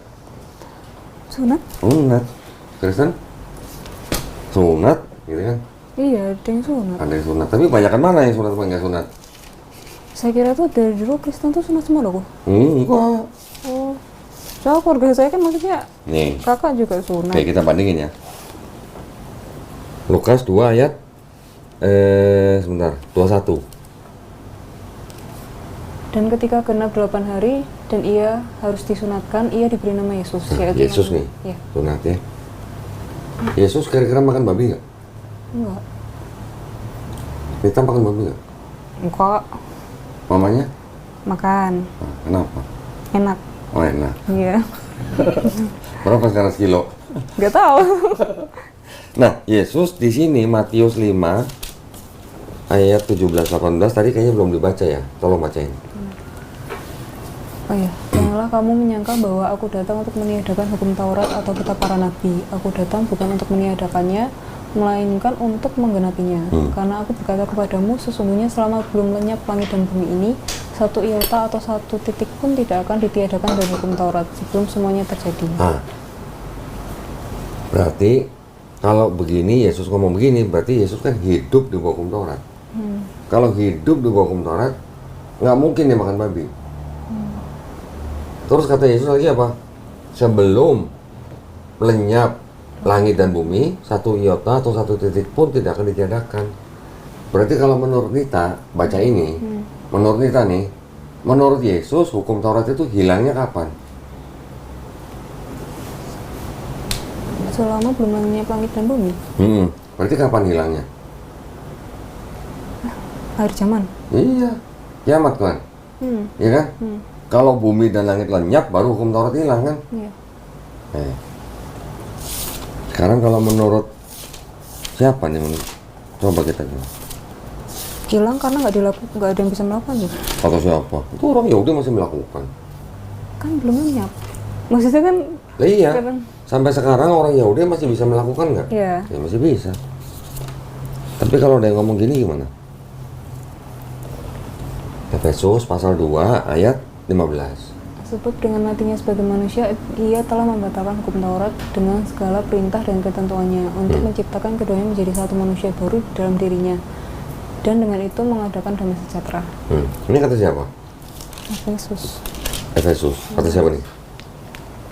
Sunat? Sunat. Kristen? Sunat, gitu kan? Iya, ada yang sunat. Ada yang sunat. Tapi banyakan mana yang sunat apa nggak sunat? Saya kira tuh dari dulu Kristen tuh sunat semua loh. Enggak. Oh. Soalnya keluarga saya kan maksudnya Nih, kakak juga sunat. oke kita bandingin ya. Lukas 2 ayat sebentar, 21. Dan ketika genap 8 hari dan ia harus disunatkan, ia diberi nama Yesus. Nah, yaitu Yesus nama- nih, Iya. sunat ya. Yesus kira-kira makan babi nggak? Enggak. Kita makan babi nggak? Enggak. Mamanya? Makan. Nah, kenapa? Enak. Oh enak. Iya. Berapa sekarang sekilo? Nggak tahu. Nah, Yesus di sini Matius 5 ayat 17-18 tadi kayaknya belum dibaca ya. Tolong bacain. Oh ya, janganlah kamu menyangka bahwa aku datang untuk meniadakan hukum Taurat atau kitab para nabi. Aku datang bukan untuk meniadakannya, melainkan untuk menggenapinya. Karena aku berkata kepadamu, sesungguhnya selama belum lenyap langit dan bumi ini, satu iota atau satu titik pun tidak akan ditiadakan dari hukum Taurat sebelum semuanya terjadi. Ah. Berarti kalau begini Yesus ngomong begini, berarti Yesus kan hidup di bawah hukum Taurat. Kalau hidup di bawah hukum Taurat, nggak mungkin dia makan babi. Terus kata Yesus lagi apa? Sebelum lenyap langit dan bumi, satu iota atau satu titik pun tidak akan ditiadakan. Berarti kalau menurut Nita, baca ini, menurut Nita nih, menurut Yesus hukum Taurat itu hilangnya kapan? Selama belum lenyap langit dan bumi, Berarti kapan hilangnya? akhir zaman. Iya, kiamat kan? Iya kan? Kalau bumi dan langit lenyap, baru hukum Taurat hilang kan? Iya. Sekarang kalau menurut siapa nih? Coba kita lihat. Hilang karena nggak ada yang bisa melakukannya. Atau siapa? Itu orang Yahudi masih melakukan. Kan belum lenyap. Maksudnya kan? Lah iya. Sekarang. Sampai sekarang orang Yahudi masih bisa melakukan nggak? Iya. Ya masih bisa. Tapi kalau ada yang ngomong gini gimana? Efesus pasal 2 ayat 15. Sebab dengan matinya sebagai manusia, ia telah membatalkan hukum Taurat dengan segala perintah dan ketentuannya untuk menciptakan keduanya menjadi satu manusia baru di dalam dirinya, dan dengan itu mengadakan damai sejahtera. Ini kata siapa? Efesus. Efesus. Kata siapa nih?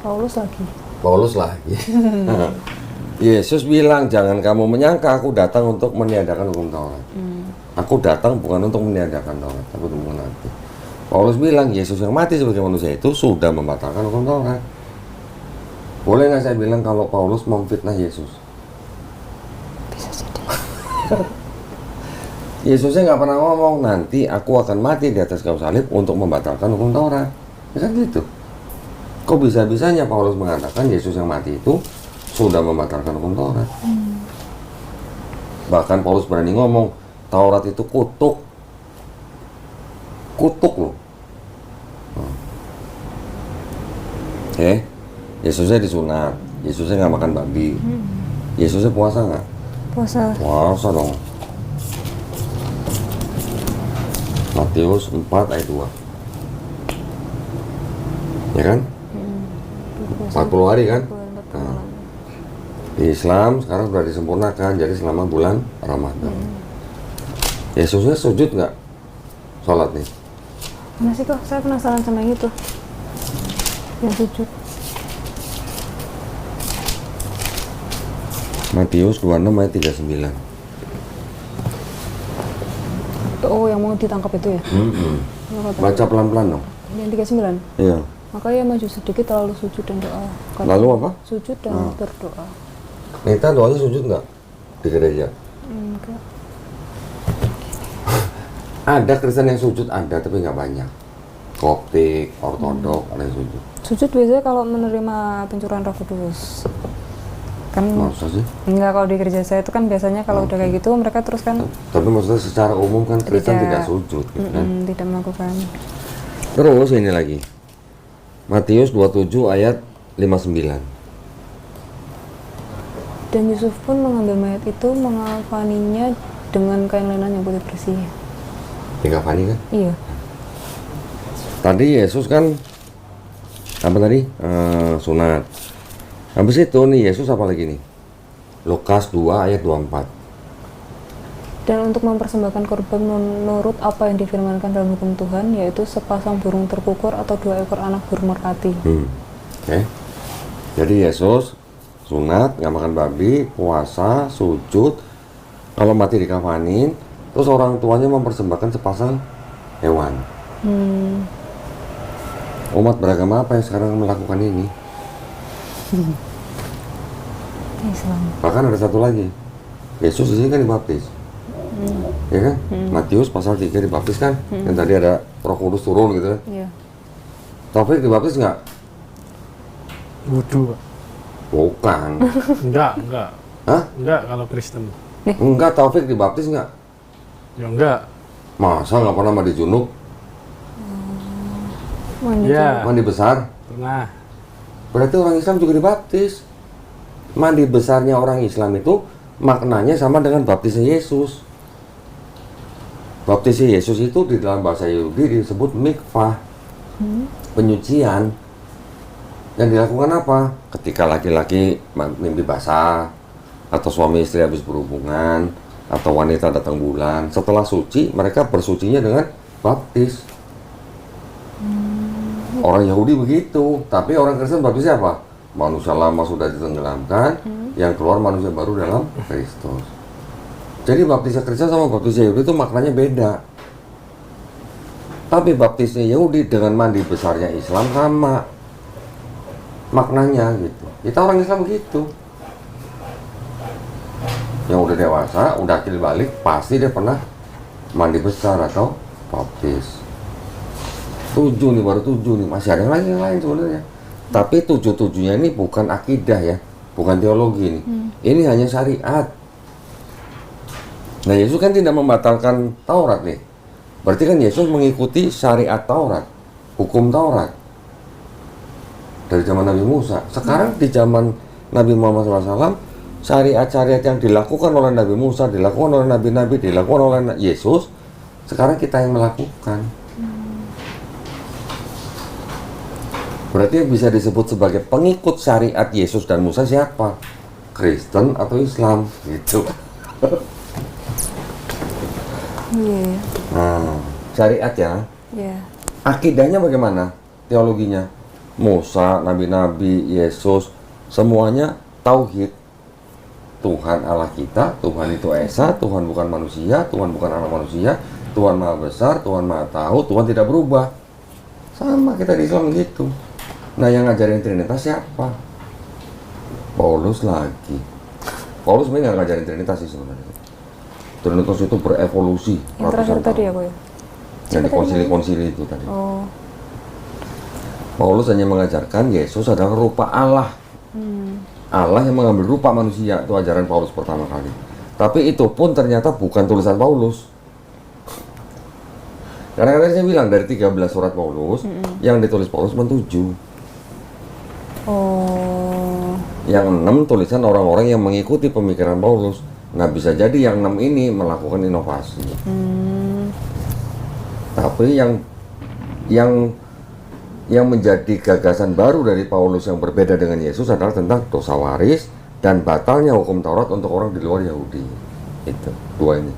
Paulus lagi. Paulus lagi. Yesus bilang, jangan kamu menyangka aku datang untuk meniadakan hukum Taurat. Aku datang bukan untuk meniadakan Taurat, aku untuk menggenapi. Paulus bilang, Yesus yang mati sebagai manusia itu sudah membatalkan hukum Taurat. Boleh nggak saya bilang kalau Paulus memfitnah Yesus? Bisa jadi. Yesusnya nggak pernah ngomong, nanti aku akan mati di atas kayu salib untuk membatalkan hukum Taurat. Ya kan gitu. Kok bisa-bisanya Paulus mengatakan Yesus yang mati itu sudah membatalkan hukum Taurat? Bahkan Paulus berani ngomong, Taurat itu kutuk. Kutuk loh. Yesusnya disunat, Yesusnya nggak makan babi, Yesusnya puasa nggak? Puasa. Puasa dong. Matius 4 ayat 2. Ya kan? 40 hari kan? Nah, di Islam sekarang sudah disempurnakan, jadi selama bulan Ramadan. Yesusnya sujud nggak? Sholat nih. Mana sih kok? Saya penasaran sama yang itu. Yang sujud. Matius 26 ayat 39. Oh, yang mau ditangkap itu ya? Baca pelan-pelan dong. Yang 39? Iya. Maka ia maju sedikit lalu sujud dan doa. Lalu apa? Sujud dan berdoa. Nita doanya sujud nggak di gereja? Enggak. Ada Kristen yang sujud, ada tapi nggak banyak. Koptik, Ortodok, ada yang sujud. Sujud biasanya kalau menerima pencurahan Roh Kudus. Kan Masa sih? enggak, kalau di gereja saya itu kan biasanya kalau udah kayak gitu mereka terus kan Tapi maksudnya secara umum kan Kristen tidak sujud gitu kan? tidak melakukan. Terus ini lagi Matius 27 ayat 59. Dan Yusuf pun mengambil mayat itu, mengafaninya dengan kain lenan yang putih bersih. Dikafani kan? Iya. Tadi Yesus kan apa tadi? Sunat. Habis itu nih Yesus apa lagi nih? Lukas 2 ayat 24. Dan untuk mempersembahkan korban menurut apa yang difirmankan dalam hukum Tuhan, yaitu sepasang burung terkukur atau 2 ekor anak burung merpati. Oke. Jadi Yesus sunat, nggak makan babi, puasa, sujud. Kalau mati dikafanin, terus orang tuanya mempersembahkan sepasang hewan. Umat beragama apa yang sekarang melakukan ini? Islam. Bahkan ada satu lagi. Yesus di sini kan dibaptis. Ya kan? Matius pasal 3 dibaptis kan? Yang tadi ada Roh Kudus turun gitu kan? Iya. Taufik dibaptis nggak? Wudhu, Pak. Bukan. Enggak. Hah? Enggak kalau Kristen. Enggak, Taufik dibaptis enggak? Ya enggak. Masa nggak pernah mandi junub? Mandi Iya, Mandi besar? pernah. Berarti orang Islam juga dibaptis. Mandi besarnya orang Islam itu maknanya sama dengan baptisnya Yesus. Baptisnya Yesus itu di dalam bahasa Yahudi disebut mikvah, penyucian. Yang dilakukan apa? Ketika laki-laki mimpi basah, atau suami istri habis berhubungan, atau wanita datang bulan, setelah suci mereka bersucinya dengan baptis. Orang Yahudi begitu, tapi orang Kristen baptisnya apa? Manusia lama sudah ditenggelamkan, yang keluar manusia baru dalam Kristus. Jadi baptisnya Kristen sama baptisnya Yahudi itu maknanya beda. Tapi baptisnya Yahudi dengan mandi besarnya Islam sama maknanya gitu. Kita orang Islam begitu. Yang udah dewasa, udah akil balik, pasti dia pernah mandi besar atau baptis. 7 nih, baru 7 nih, masih ada yang lain sebenarnya. Tapi 7-7-nya ini bukan akidah ya, bukan teologi nih. Ini hanya syariat. Nah, Yesus kan tidak membatalkan Taurat nih. Berarti kan Yesus mengikuti syariat Taurat, hukum Taurat. Dari zaman Nabi Musa. Sekarang di zaman Nabi Muhammad SAW, syariat-syariat yang dilakukan oleh Nabi Musa, dilakukan oleh Nabi-Nabi, dilakukan oleh Yesus, sekarang kita yang melakukan. Berarti yang bisa disebut sebagai pengikut syariat Yesus dan Musa siapa? Kristen atau Islam gitu. Iya. Nah, syariat ya. Iya. Akidahnya bagaimana? Teologinya Musa, nabi-nabi, Yesus, semuanya tauhid. Tuhan Allah kita, Tuhan itu Esa, Tuhan bukan manusia, Tuhan bukan anak manusia, Tuhan Maha Besar, Tuhan Maha Tahu, Tuhan tidak berubah. Sama kita di Islam gitu. Nah, yang ngajarin Trinitas siapa? Paulus lagi. Paulus sebenarnya nggak ngajarin Trinitas sih sebenarnya. Trinitas itu berevolusi. Yang terakhir tadi ya, ya? Yang di konsili-konsili itu tadi. Oh. Paulus hanya mengajarkan Yesus adalah rupa Allah. Allah yang mengambil rupa manusia, itu ajaran Paulus pertama kali. Tapi itu pun ternyata bukan tulisan Paulus. Karena saya bilang dari 13 surat Paulus, yang ditulis Paulus cuma 7. Oh. Yang 6 tulisan orang-orang yang mengikuti pemikiran Paulus. Nah, bisa jadi yang 6 ini melakukan inovasi. Tapi yang menjadi gagasan baru dari Paulus yang berbeda dengan Yesus adalah tentang dosa waris dan batalnya hukum Taurat untuk orang di luar Yahudi. Itu dua ini.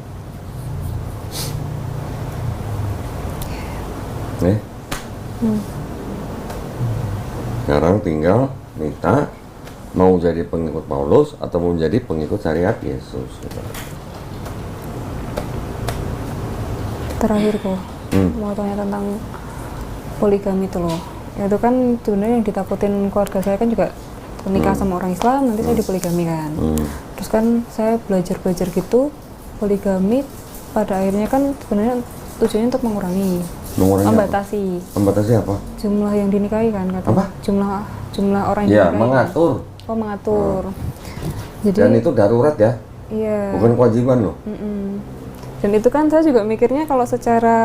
Nih. Sekarang tinggal minta mau jadi pengikut Paulus atau mau menjadi pengikut syariat Yesus. Terakhir kok, mau tanya tentang poligami itu loh. Itu kan sebenarnya yang ditakutin keluarga saya kan juga menikah sama orang Islam, nanti saya dipoligami kan. Terus kan saya belajar gitu, poligami pada akhirnya kan sebenarnya tujuannya untuk mengurangi membatasi. Membatasi apa? Jumlah yang dinikahi kan katanya. Apa? Jumlah orang yang Ya, dinikahi. mengatur. Oh, mengatur. Jadi Dan itu darurat ya, iya. bukan kewajiban loh. Dan itu kan saya juga mikirnya kalau secara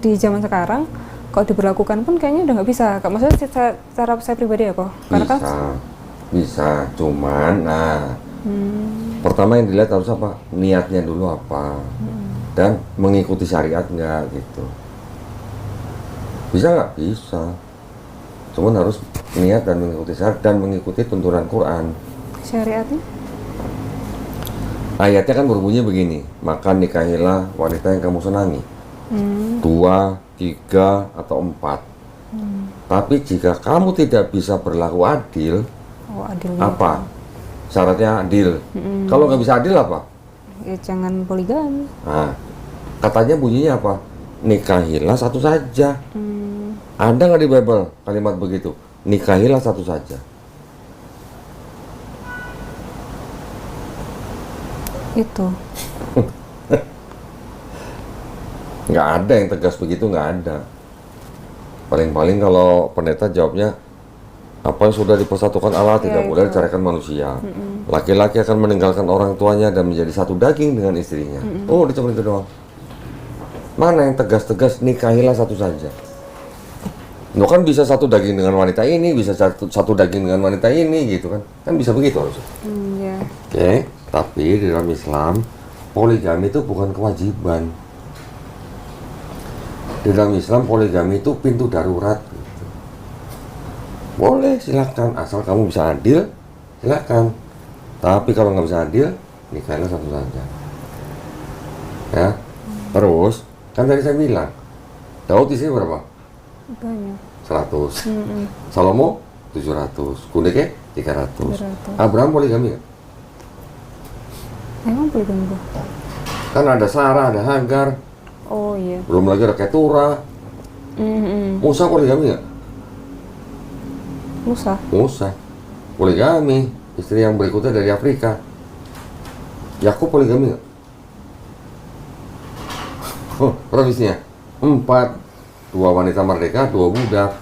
di zaman sekarang kalau diberlakukan pun kayaknya udah nggak bisa. Maksudnya secara saya pribadi ya kok. Karena kan Bisa, cuman pertama yang dilihat harus apa? Niatnya dulu apa? Dan mengikuti syariat nggak gitu. Bisa nggak? Bisa. Cuman harus niat dan mengikuti syariat dan mengikuti tuntunan Quran. syariatnya Ayatnya kan berbunyi begini, maka nikahilah wanita yang kamu senangi. 2, 3, atau 4. Tapi jika kamu tidak bisa berlaku adil, adil apa? Syaratnya adil. Kalau nggak bisa adil apa? ya jangan poligami. Nah, katanya bunyinya apa? Nikahilah satu saja. Ada nggak di Bible kalimat begitu? Nikahilah satu saja. Itu Nggak ada yang tegas begitu, nggak ada. Paling-paling kalau pendeta jawabnya Apa yang sudah dipersatukan Allah tidak boleh diceraikan manusia. Laki-laki akan meninggalkan orang tuanya dan menjadi satu daging dengan istrinya. Oh, cuma itu doang. Mana yang tegas-tegas, nikahilah satu saja. Lo kan bisa satu daging dengan wanita ini, bisa satu daging dengan wanita ini gitu kan. Kan bisa begitu harusnya. Ya. Oke, tapi di dalam Islam poligami itu bukan kewajiban. Di dalam Islam poligami itu pintu darurat. Gitu. Boleh, silakan, asal kamu bisa adil, silakan. Tapi kalau nggak bisa adil, nikahilah satu saja. Ya, terus kan tadi saya bilang, Daud istri berapa? Banyak. 100. Salomo 700. Kudeke 300. 300. Abraham poligami nggak? Emang poligami Bu? Kan ada Sarah, ada Hagar, Oh iya. belum lagi ada Ketura. Musa poligami nggak? Musa poligami. Istri yang berikutnya dari Afrika. Yakub poligami nggak? Oh, berapa istrinya? 4. 2 wanita merdeka, 2 budak.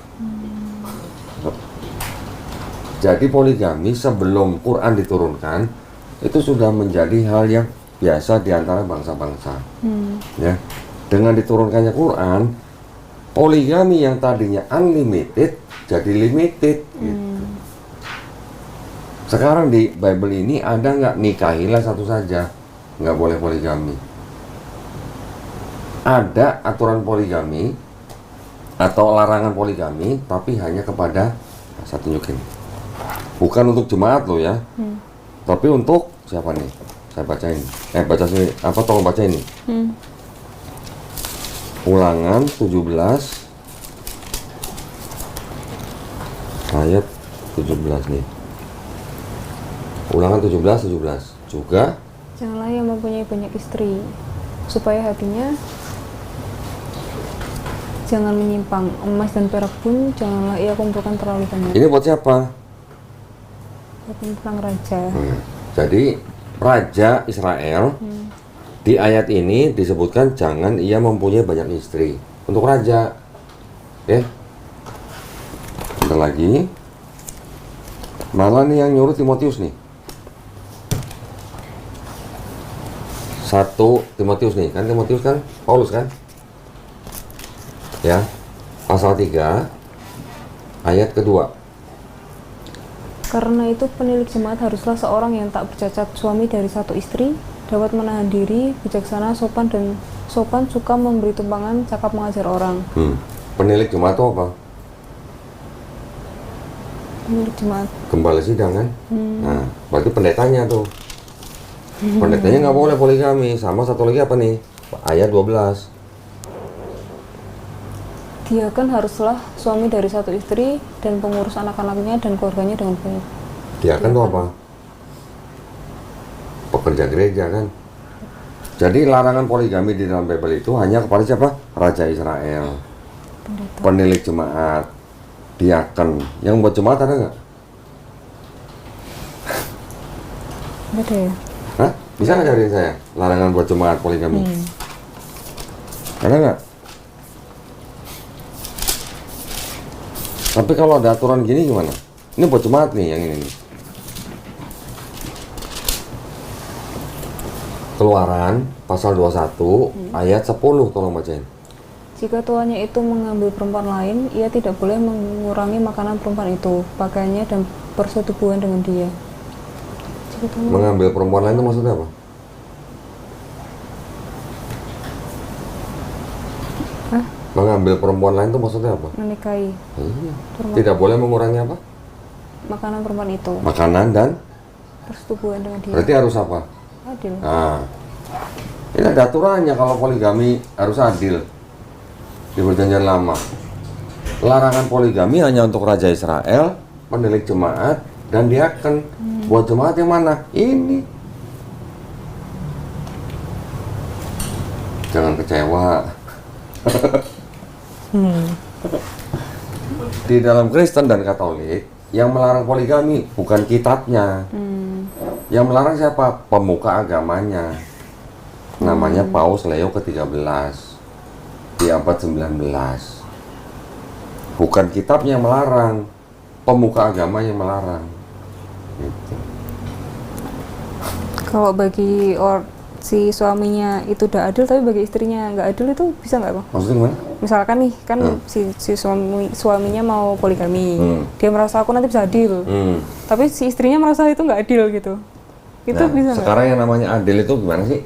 Jadi poligami sebelum Quran diturunkan itu sudah menjadi hal yang biasa di antara bangsa-bangsa. Ya. Dengan diturunkannya Quran, poligami yang tadinya unlimited jadi limited. Gitu. Sekarang di Bible ini ada nggak nikahilah satu saja, nggak boleh poligami. Ada aturan poligami atau larangan poligami, tapi hanya kepada saya tunjukin. Bukan untuk jemaat loh ya, tapi untuk siapa nih? Saya bacain. Baca sini. Apa? Tolong baca ini. Ulangan 17 ayat 17 nih. Ulangan 17 juga. Janganlah yang mempunyai banyak istri, supaya hatinya jangan menyimpang. Emas dan perak pun janganlah ia kumpulkan terlalu banyak. Ini buat siapa? Tentang raja. Jadi raja Israel di ayat ini disebutkan jangan ia mempunyai banyak istri. Untuk raja. Oke. Bentar lagi. Malah nih yang nyuruh Timotius nih. 1 Timotius nih, kan Timotius kan Paulus kan? Ya. Pasal 3 ayat kedua. Karena itu penilik jemaat haruslah seorang yang tak bercacat, suami dari 1 istri, dapat menahan diri, bijaksana, sopan, suka memberi tumpangan, cakap mengajar orang. Penilik jemaat itu apa? Penilik jemaat. Gembala sidang kan? Nah, berarti pendetanya tuh. Pendetanya nggak boleh poligami. Sama satu lagi apa nih? Ayat 12. Dia kan haruslah suami dari 1 istri dan pengurus anak-anaknya dan keluarganya dengan baik. Dia kan tuh apa? Pekerja gereja kan? Jadi larangan poligami di dalam Bible itu hanya kepada siapa? Raja Israel, Pendeta. penilik jemaat, diaken. Yang buat jemaat ada nggak? Nggak ada ya? Hah? Bisa nggak cari saya? Larangan buat jemaat poligami. Ada nggak? Tapi kalau ada aturan gini gimana? Ini buat jemaat nih yang ini nih. Keluaran pasal 21 ayat 10, tolong bacain. Jika tuannya itu mengambil perempuan lain, ia tidak boleh mengurangi makanan perempuan itu, pakaiannya dan persetubuhan dengan dia. Jika tuannya Mengambil perempuan lain itu maksudnya apa? Hah? Mengambil perempuan lain itu maksudnya apa? menikahi Iya. perempuan, Tidak boleh mengurangi apa? makanan perempuan itu, Makanan dan persetubuhan dengan dia. berarti harus apa? Adil. Nah, ini ada aturannya kalau poligami harus adil di perjanjian lama. Larangan poligami hanya untuk Raja Israel, penilik jemaat, dan diaken. Buat jemaat yang mana? Ini. Jangan kecewa. Di dalam Kristen dan Katolik, yang melarang poligami bukan kitabnya. Yang melarang siapa? Pemuka agamanya. Namanya Paus Leo ke-13 di abad 19. Bukan kitabnya yang melarang, pemuka agama yang melarang. Gitu. Kalau bagi si suaminya itu udah adil, tapi bagi istrinya nggak adil, itu bisa nggak Bang? Maksudnya gimana? Misalkan nih kan si suaminya mau poligami, dia merasa aku nanti bisa adil, tapi si istrinya merasa itu nggak adil gitu. Itu Nah, bisa nggak? sekarang yang namanya adil itu gimana sih?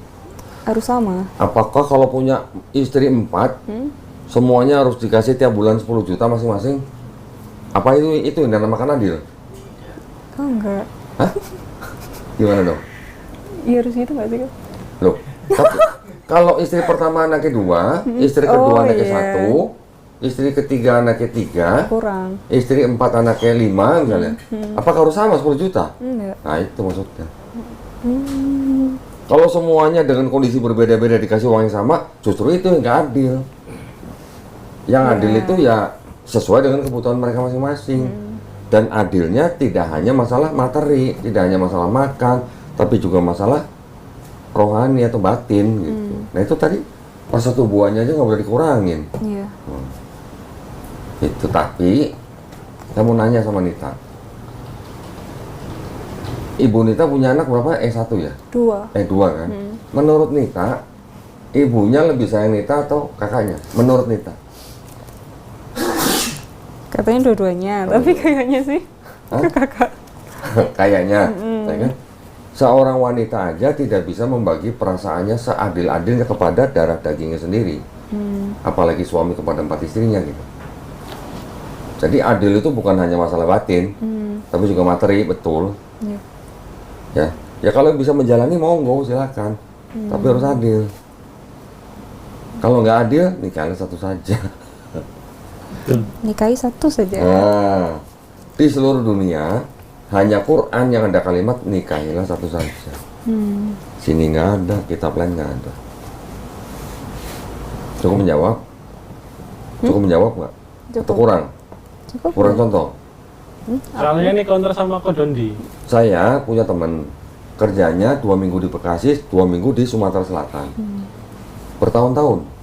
Harus sama. Apakah kalau punya istri 4, semuanya harus dikasih tiap bulan 10 juta masing-masing? Apa itu yang dinamakan adil? Oh enggak. Hah? Gimana dong? Iya harus gitu nggak sih Kak? Loh, tapi kalau istri pertama anaknya 2, istri kedua Oh, anaknya iya. 1, istri ketiga anaknya 3, Kurang. istri 4 anaknya 5 misalnya, apakah harus sama 10 juta? Enggak. Nah itu maksudnya. Kalau semuanya dengan kondisi berbeda-beda dikasih uang yang sama, justru itu yang nggak adil. Yang adil itu ya sesuai dengan kebutuhan mereka masing-masing. Dan adilnya tidak hanya masalah materi, tidak hanya masalah makan, tapi juga masalah rohani atau batin gitu. Nah itu tadi pas satu buahnya aja nggak boleh dikurangin. Iya. Itu tapi saya mau nanya sama Nita. Ibu Nita punya anak berapa? S1 ya? 2. 2 kan? Menurut Nita, ibunya lebih sayang Nita atau kakaknya? Menurut Nita? Katanya dua-duanya, tapi kayaknya sih ke kakak. Kayaknya, ya kan? Seorang wanita aja tidak bisa membagi perasaannya seadil-adilnya kepada darah dagingnya sendiri. Apalagi suami kepada 4 istrinya gitu. Jadi adil itu bukan hanya masalah batin, tapi juga materi, betul. Iya. Ya kalau bisa menjalani monggo silakan, tapi harus adil. Kalau nggak adil, nikahnya satu saja. Nikahi satu saja. Nah, di seluruh dunia hanya Quran yang ada kalimat nikahilah satu saja. Sini nggak ada, kitab lain nggak ada. Cukup menjawab? Cukup menjawab nggak? Atau Cukup. kurang? Cukup. Kurang contoh? Soalnya ini kontra sama Kodondi. Saya punya teman kerjanya 2 minggu di Bekasi, 2 minggu di Sumatera Selatan. Bertahun-tahun.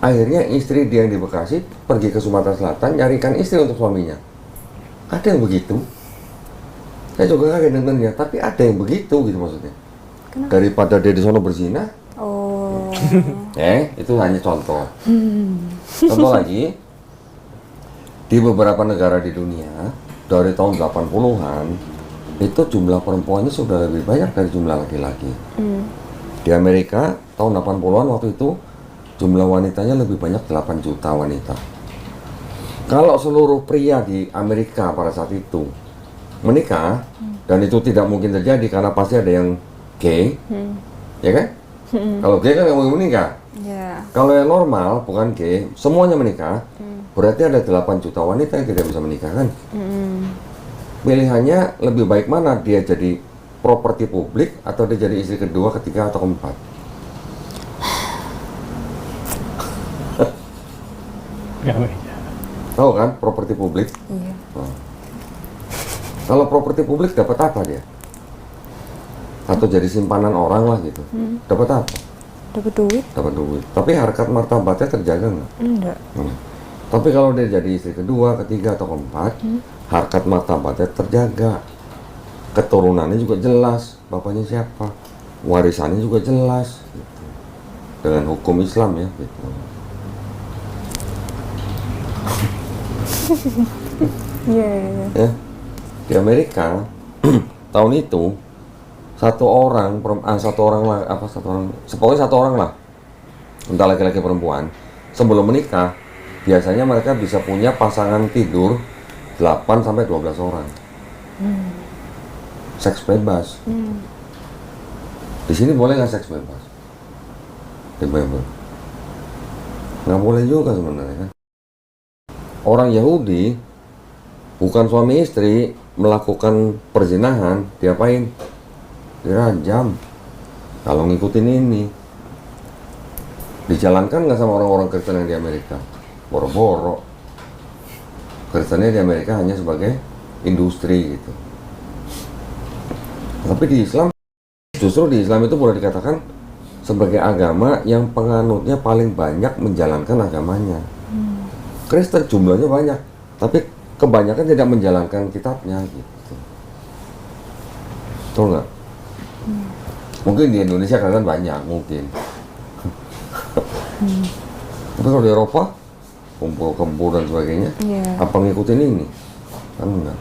Akhirnya istri dia yang di Bekasi pergi ke Sumatera Selatan nyarikan istri untuk suaminya. Ada yang begitu. Saya juga kaget dengannya, tapi ada yang begitu gitu maksudnya. Kenapa? Daripada dia di sono berzina, Oh. itu hanya contoh. Contoh lagi, di beberapa negara di dunia dari tahun 80-an itu jumlah perempuannya sudah lebih banyak dari jumlah laki-laki. Di Amerika tahun 80-an waktu itu jumlah wanitanya lebih banyak 8 juta wanita. Kalau seluruh pria di Amerika pada saat itu menikah, dan itu tidak mungkin terjadi karena pasti ada yang gay, ya kan? Kalau gay kan nggak mau menikah. Ya. Kalau yang normal bukan gay, semuanya menikah, berarti ada 8 juta wanita yang tidak bisa menikah kan? Pilihannya lebih baik mana, dia jadi properti publik atau dia jadi istri kedua, ketiga atau keempat? Gak beda. Tahu kan properti publik? Iya. Kalau properti publik dapat apa dia? Atau jadi simpanan orang lah gitu. Dapat apa? Dapat duit? Dapat duit. Tapi harkat martabatnya terjaga nggak? Enggak. Tapi kalau dia jadi istri kedua, ketiga atau keempat, harkat martabatnya terjaga. Keturunannya juga jelas, bapaknya siapa, warisannya juga jelas, gitu. Dengan hukum Islam ya, gitu. Iya. Ya, di Amerika tahun itu satu orang lah, pokoknya satu orang lah, entah laki-laki perempuan, sebelum menikah biasanya mereka bisa punya pasangan tidur 8 sampai 12 orang. Seks bebas. Di sini boleh nggak seks bebas? Di Bible. Nggak boleh juga sebenarnya kan. Orang Yahudi bukan suami istri melakukan perzinahan, diapain? Dirajam. Kalau ngikutin ini, dijalankan nggak sama orang-orang Kristen yang di Amerika? Boro-boro. Kristennya di Amerika hanya sebagai industri gitu. Tapi di Islam, justru di Islam itu boleh dikatakan sebagai agama yang penganutnya paling banyak menjalankan agamanya. Kristen jumlahnya banyak, tapi kebanyakan tidak menjalankan kitabnya gitu. Betul nggak? Mungkin di Indonesia kalian banyak mungkin. Tapi kalau di Eropa kumpul kebo dan sebagainya, Iya. apa ngikutin ini? Kan enggak.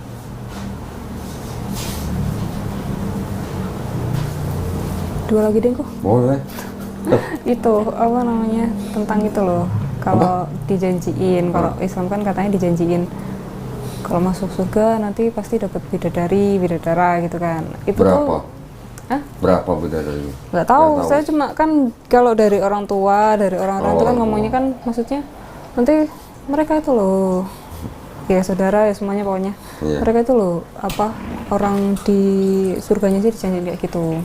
Dua lagi deh kok. Boleh. Itu apa namanya, tentang itu loh, kalau dijanjiin, kalau Islam kan katanya dijanjiin kalau masuk surga nanti pasti dapat bidadara gitu kan. Itu Berapa? tuh Berapa bidadarinya? nggak tahu, saya cuma kan kalau dari orang tua, dari orang-orang itu kan orang ngomongnya kan maksudnya nanti mereka itu loh, ya saudara ya semuanya pokoknya. Iya. Mereka itu loh apa, orang di surganya sih dijanjiin kayak gitu.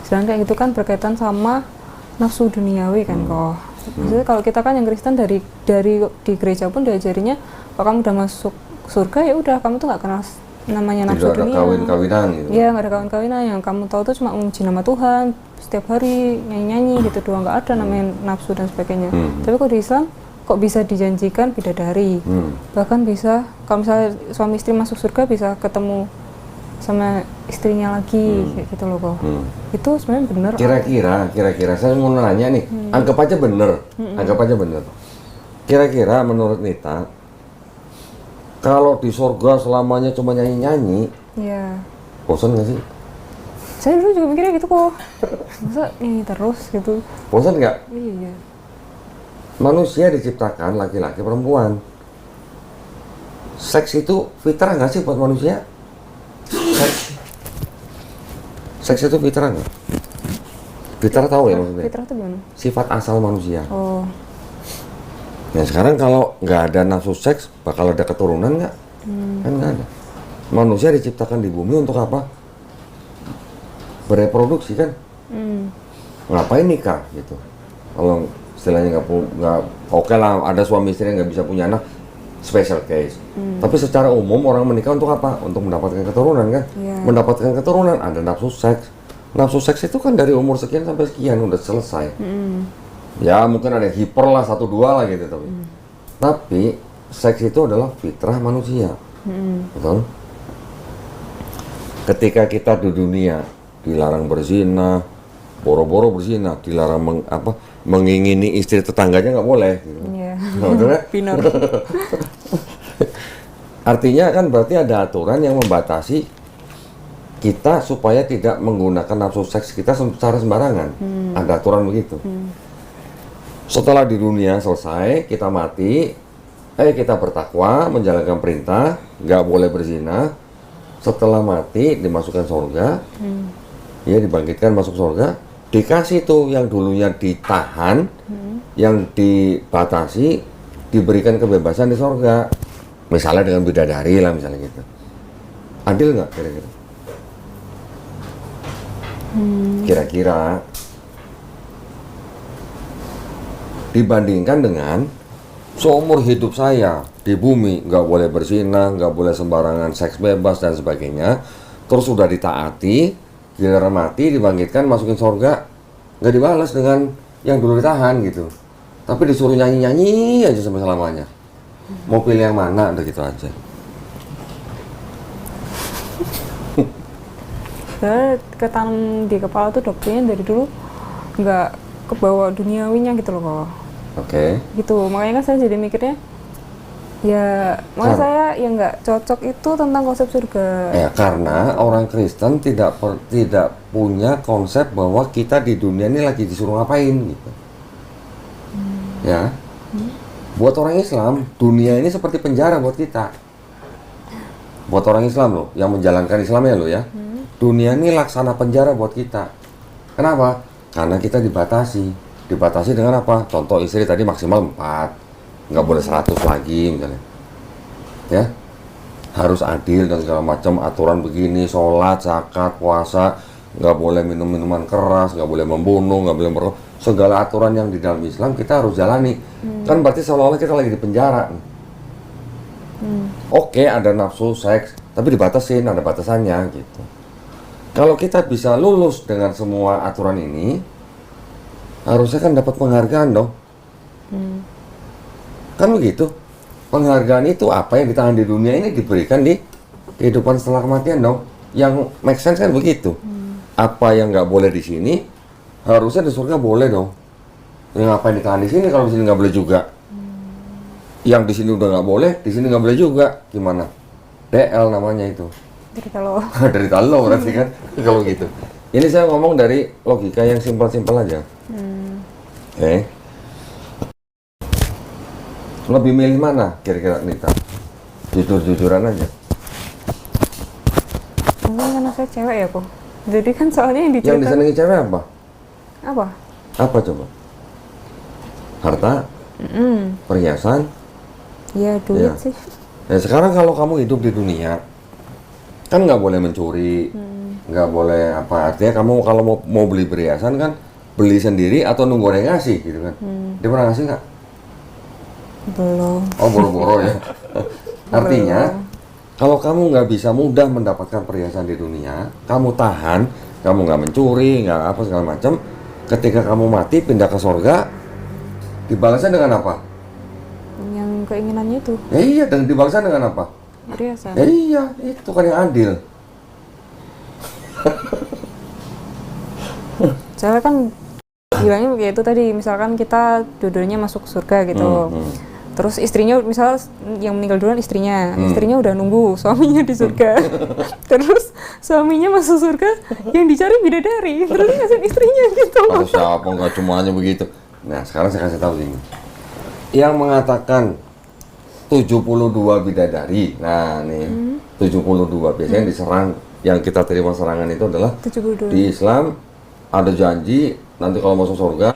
Sedangkan kayak gitu kan berkaitan sama nafsu duniawi kan kok. Maksudnya kalau kita kan yang Kristen dari di gereja pun diajarinya kalau kamu udah masuk surga ya udah kamu tuh nggak kenal namanya nafsu Tidak ada dunia. kawin-kawinan gitu. Iya, nggak ada kawin-kawinan, yang kamu tahu tuh cuma memuji nama Tuhan setiap hari, nyanyi-nyanyi gitu doang, nggak ada namanya nafsu dan sebagainya. Tapi kok di Islam kok bisa dijanjikan bidadari, bahkan bisa kalau misalnya suami istri masuk surga bisa ketemu sama istrinya lagi kayak gitu loh kok. Itu sebenarnya bener. Kira-kira saya mau nanya nih, anggap aja bener. Kira-kira menurut Nita, kalau di surga selamanya cuma nyanyi-nyanyi, Iya. bosan nggak sih? Saya dulu juga mikirnya gitu kok. Masa nyanyi terus gitu? Bosan nggak? Iya. Manusia diciptakan laki-laki perempuan. Seks itu fitrah nggak sih buat manusia? Seks itu fitrah nggak? Fitrah tahu ya maksudnya? Fitrah tuh gimana? Sifat asal manusia. Oh. Nah sekarang kalau nggak ada nafsu seks, bakal ada keturunan nggak? Kan nggak ada. Manusia diciptakan di bumi untuk apa? Bereproduksi kan? Ngapain nikah gitu? Kalau istilahnya nggak oke lah, ada suami istri yang nggak bisa punya anak, special case. Tapi secara umum orang menikah untuk apa? Untuk mendapatkan keturunan kan? Iya. Mendapatkan keturunan ada nafsu seks. Nafsu seks itu kan dari umur sekian sampai sekian udah selesai. Ya mungkin ada yang hiper lah 1-2 lah gitu tapi seks itu adalah fitrah manusia, betul? Ketika kita di dunia dilarang berzina, boro-boro berzina, dilarang mengingini istri tetangganya nggak boleh. Gitu. Iya. Betul ya? Pinor. Artinya kan berarti ada aturan yang membatasi kita supaya tidak menggunakan nafsu seks kita secara sembarangan. Ada aturan begitu. Setelah di dunia selesai, kita mati, kita bertakwa, menjalankan perintah, nggak boleh berzina. Setelah mati, dimasukkan surga, ya dibangkitkan masuk surga, dikasih tuh yang dulunya ditahan, yang dibatasi, diberikan kebebasan di surga. Misalnya dengan bidadari lah, misalnya gitu. Adil nggak kira-kira? Kira-kira dibandingkan dengan seumur hidup saya di bumi nggak boleh berzina, nggak boleh sembarangan seks bebas dan sebagainya, terus sudah ditaati, giliran mati dibangkitkan masukin surga, nggak dibalas dengan yang dulu ditahan gitu, tapi disuruh nyanyi-nyanyi aja sampai selamanya. Mau pilih yang mana, udah gitu aja. Saya ketanam di kepala tuh doktrinnya dari dulu nggak kebawa duniawinya gitu loh kok. Oke. Gitu, makanya kan saya jadi mikirnya ya makanya saya yang nggak cocok itu tentang konsep surga. Ya karena orang Kristen tidak punya konsep bahwa kita di dunia ini lagi disuruh ngapain gitu. Ya. Buat orang Islam, dunia ini seperti penjara buat kita. Buat orang Islam loh, yang menjalankan Islamnya loh ya. Dunia ini laksana penjara buat kita. Kenapa? Karena kita dibatasi. Dibatasi dengan apa? Contoh istri tadi maksimal 4. Nggak boleh 100 lagi misalnya. Ya. Harus adil dan segala macam aturan begini, sholat, zakat, puasa, nggak boleh minum minuman keras, nggak boleh membunuh, nggak boleh merokok. Segala aturan yang di dalam Islam kita harus jalani. Kan berarti seolah-olah kita lagi di penjara. Oke, ada nafsu seks, tapi dibatasin, ada batasannya gitu. Kalau kita bisa lulus dengan semua aturan ini, harusnya kan dapat penghargaan dong. Kan begitu. penghargaan itu apa yang ditahan di dunia ini diberikan di kehidupan setelah kematian dong. Yang make sense kan begitu. Apa yang nggak boleh di sini harusnya di surga boleh dong. Yang apa yang ditahan di sini kalau di sini nggak boleh juga. Yang di sini udah nggak boleh, di sini nggak boleh juga. Gimana? DL namanya itu. Jadi kalau Dari talo berarti kan kalau gitu. Ini saya ngomong dari logika yang simpel-simpel aja. Oke. Lebih milih mana kira-kira Nita? Jujur-jujuran aja. mungkin karena saya cewek ya kok. Jadi kan soalnya yang Yang diceritakan disenangi cewek apa? apa? Apa coba? Harta, perhiasan. Ya duit Iya. sih. Ya sekarang kalau kamu hidup di dunia, kan nggak boleh mencuri, nggak boleh apa. Artinya kamu kalau mau beli perhiasan kan beli sendiri atau nunggu orang yang ngasih gitu kan? Dia pernah ngasih nggak? Belum. Oh boro-boro ya. Artinya kalau kamu nggak bisa mudah mendapatkan perhiasan di dunia, kamu tahan, kamu nggak mencuri, nggak apa segala macam. Ketika kamu mati pindah ke surga, dibalasnya dengan apa? Yang keinginannya itu Ya iya, dan dibalasnya dengan apa? perhiasan. Ya iya, itu kan yang adil. Soalnya kan bilangnya ya itu tadi, misalkan kita dua-duanya masuk surga gitu. Terus istrinya, misal yang meninggal duluan istrinya udah nunggu suaminya di surga. Terus suaminya masuk surga, yang dicari bidadari, terus ngasih istrinya gitu. Atau siapa, nggak semuanya begitu. Nah sekarang saya kasih tahu ini. Yang mengatakan 72 bidadari. Nah nih 72 biasanya diserang, yang kita terima serangan itu adalah 72. di Islam ada janji nanti kalau masuk surga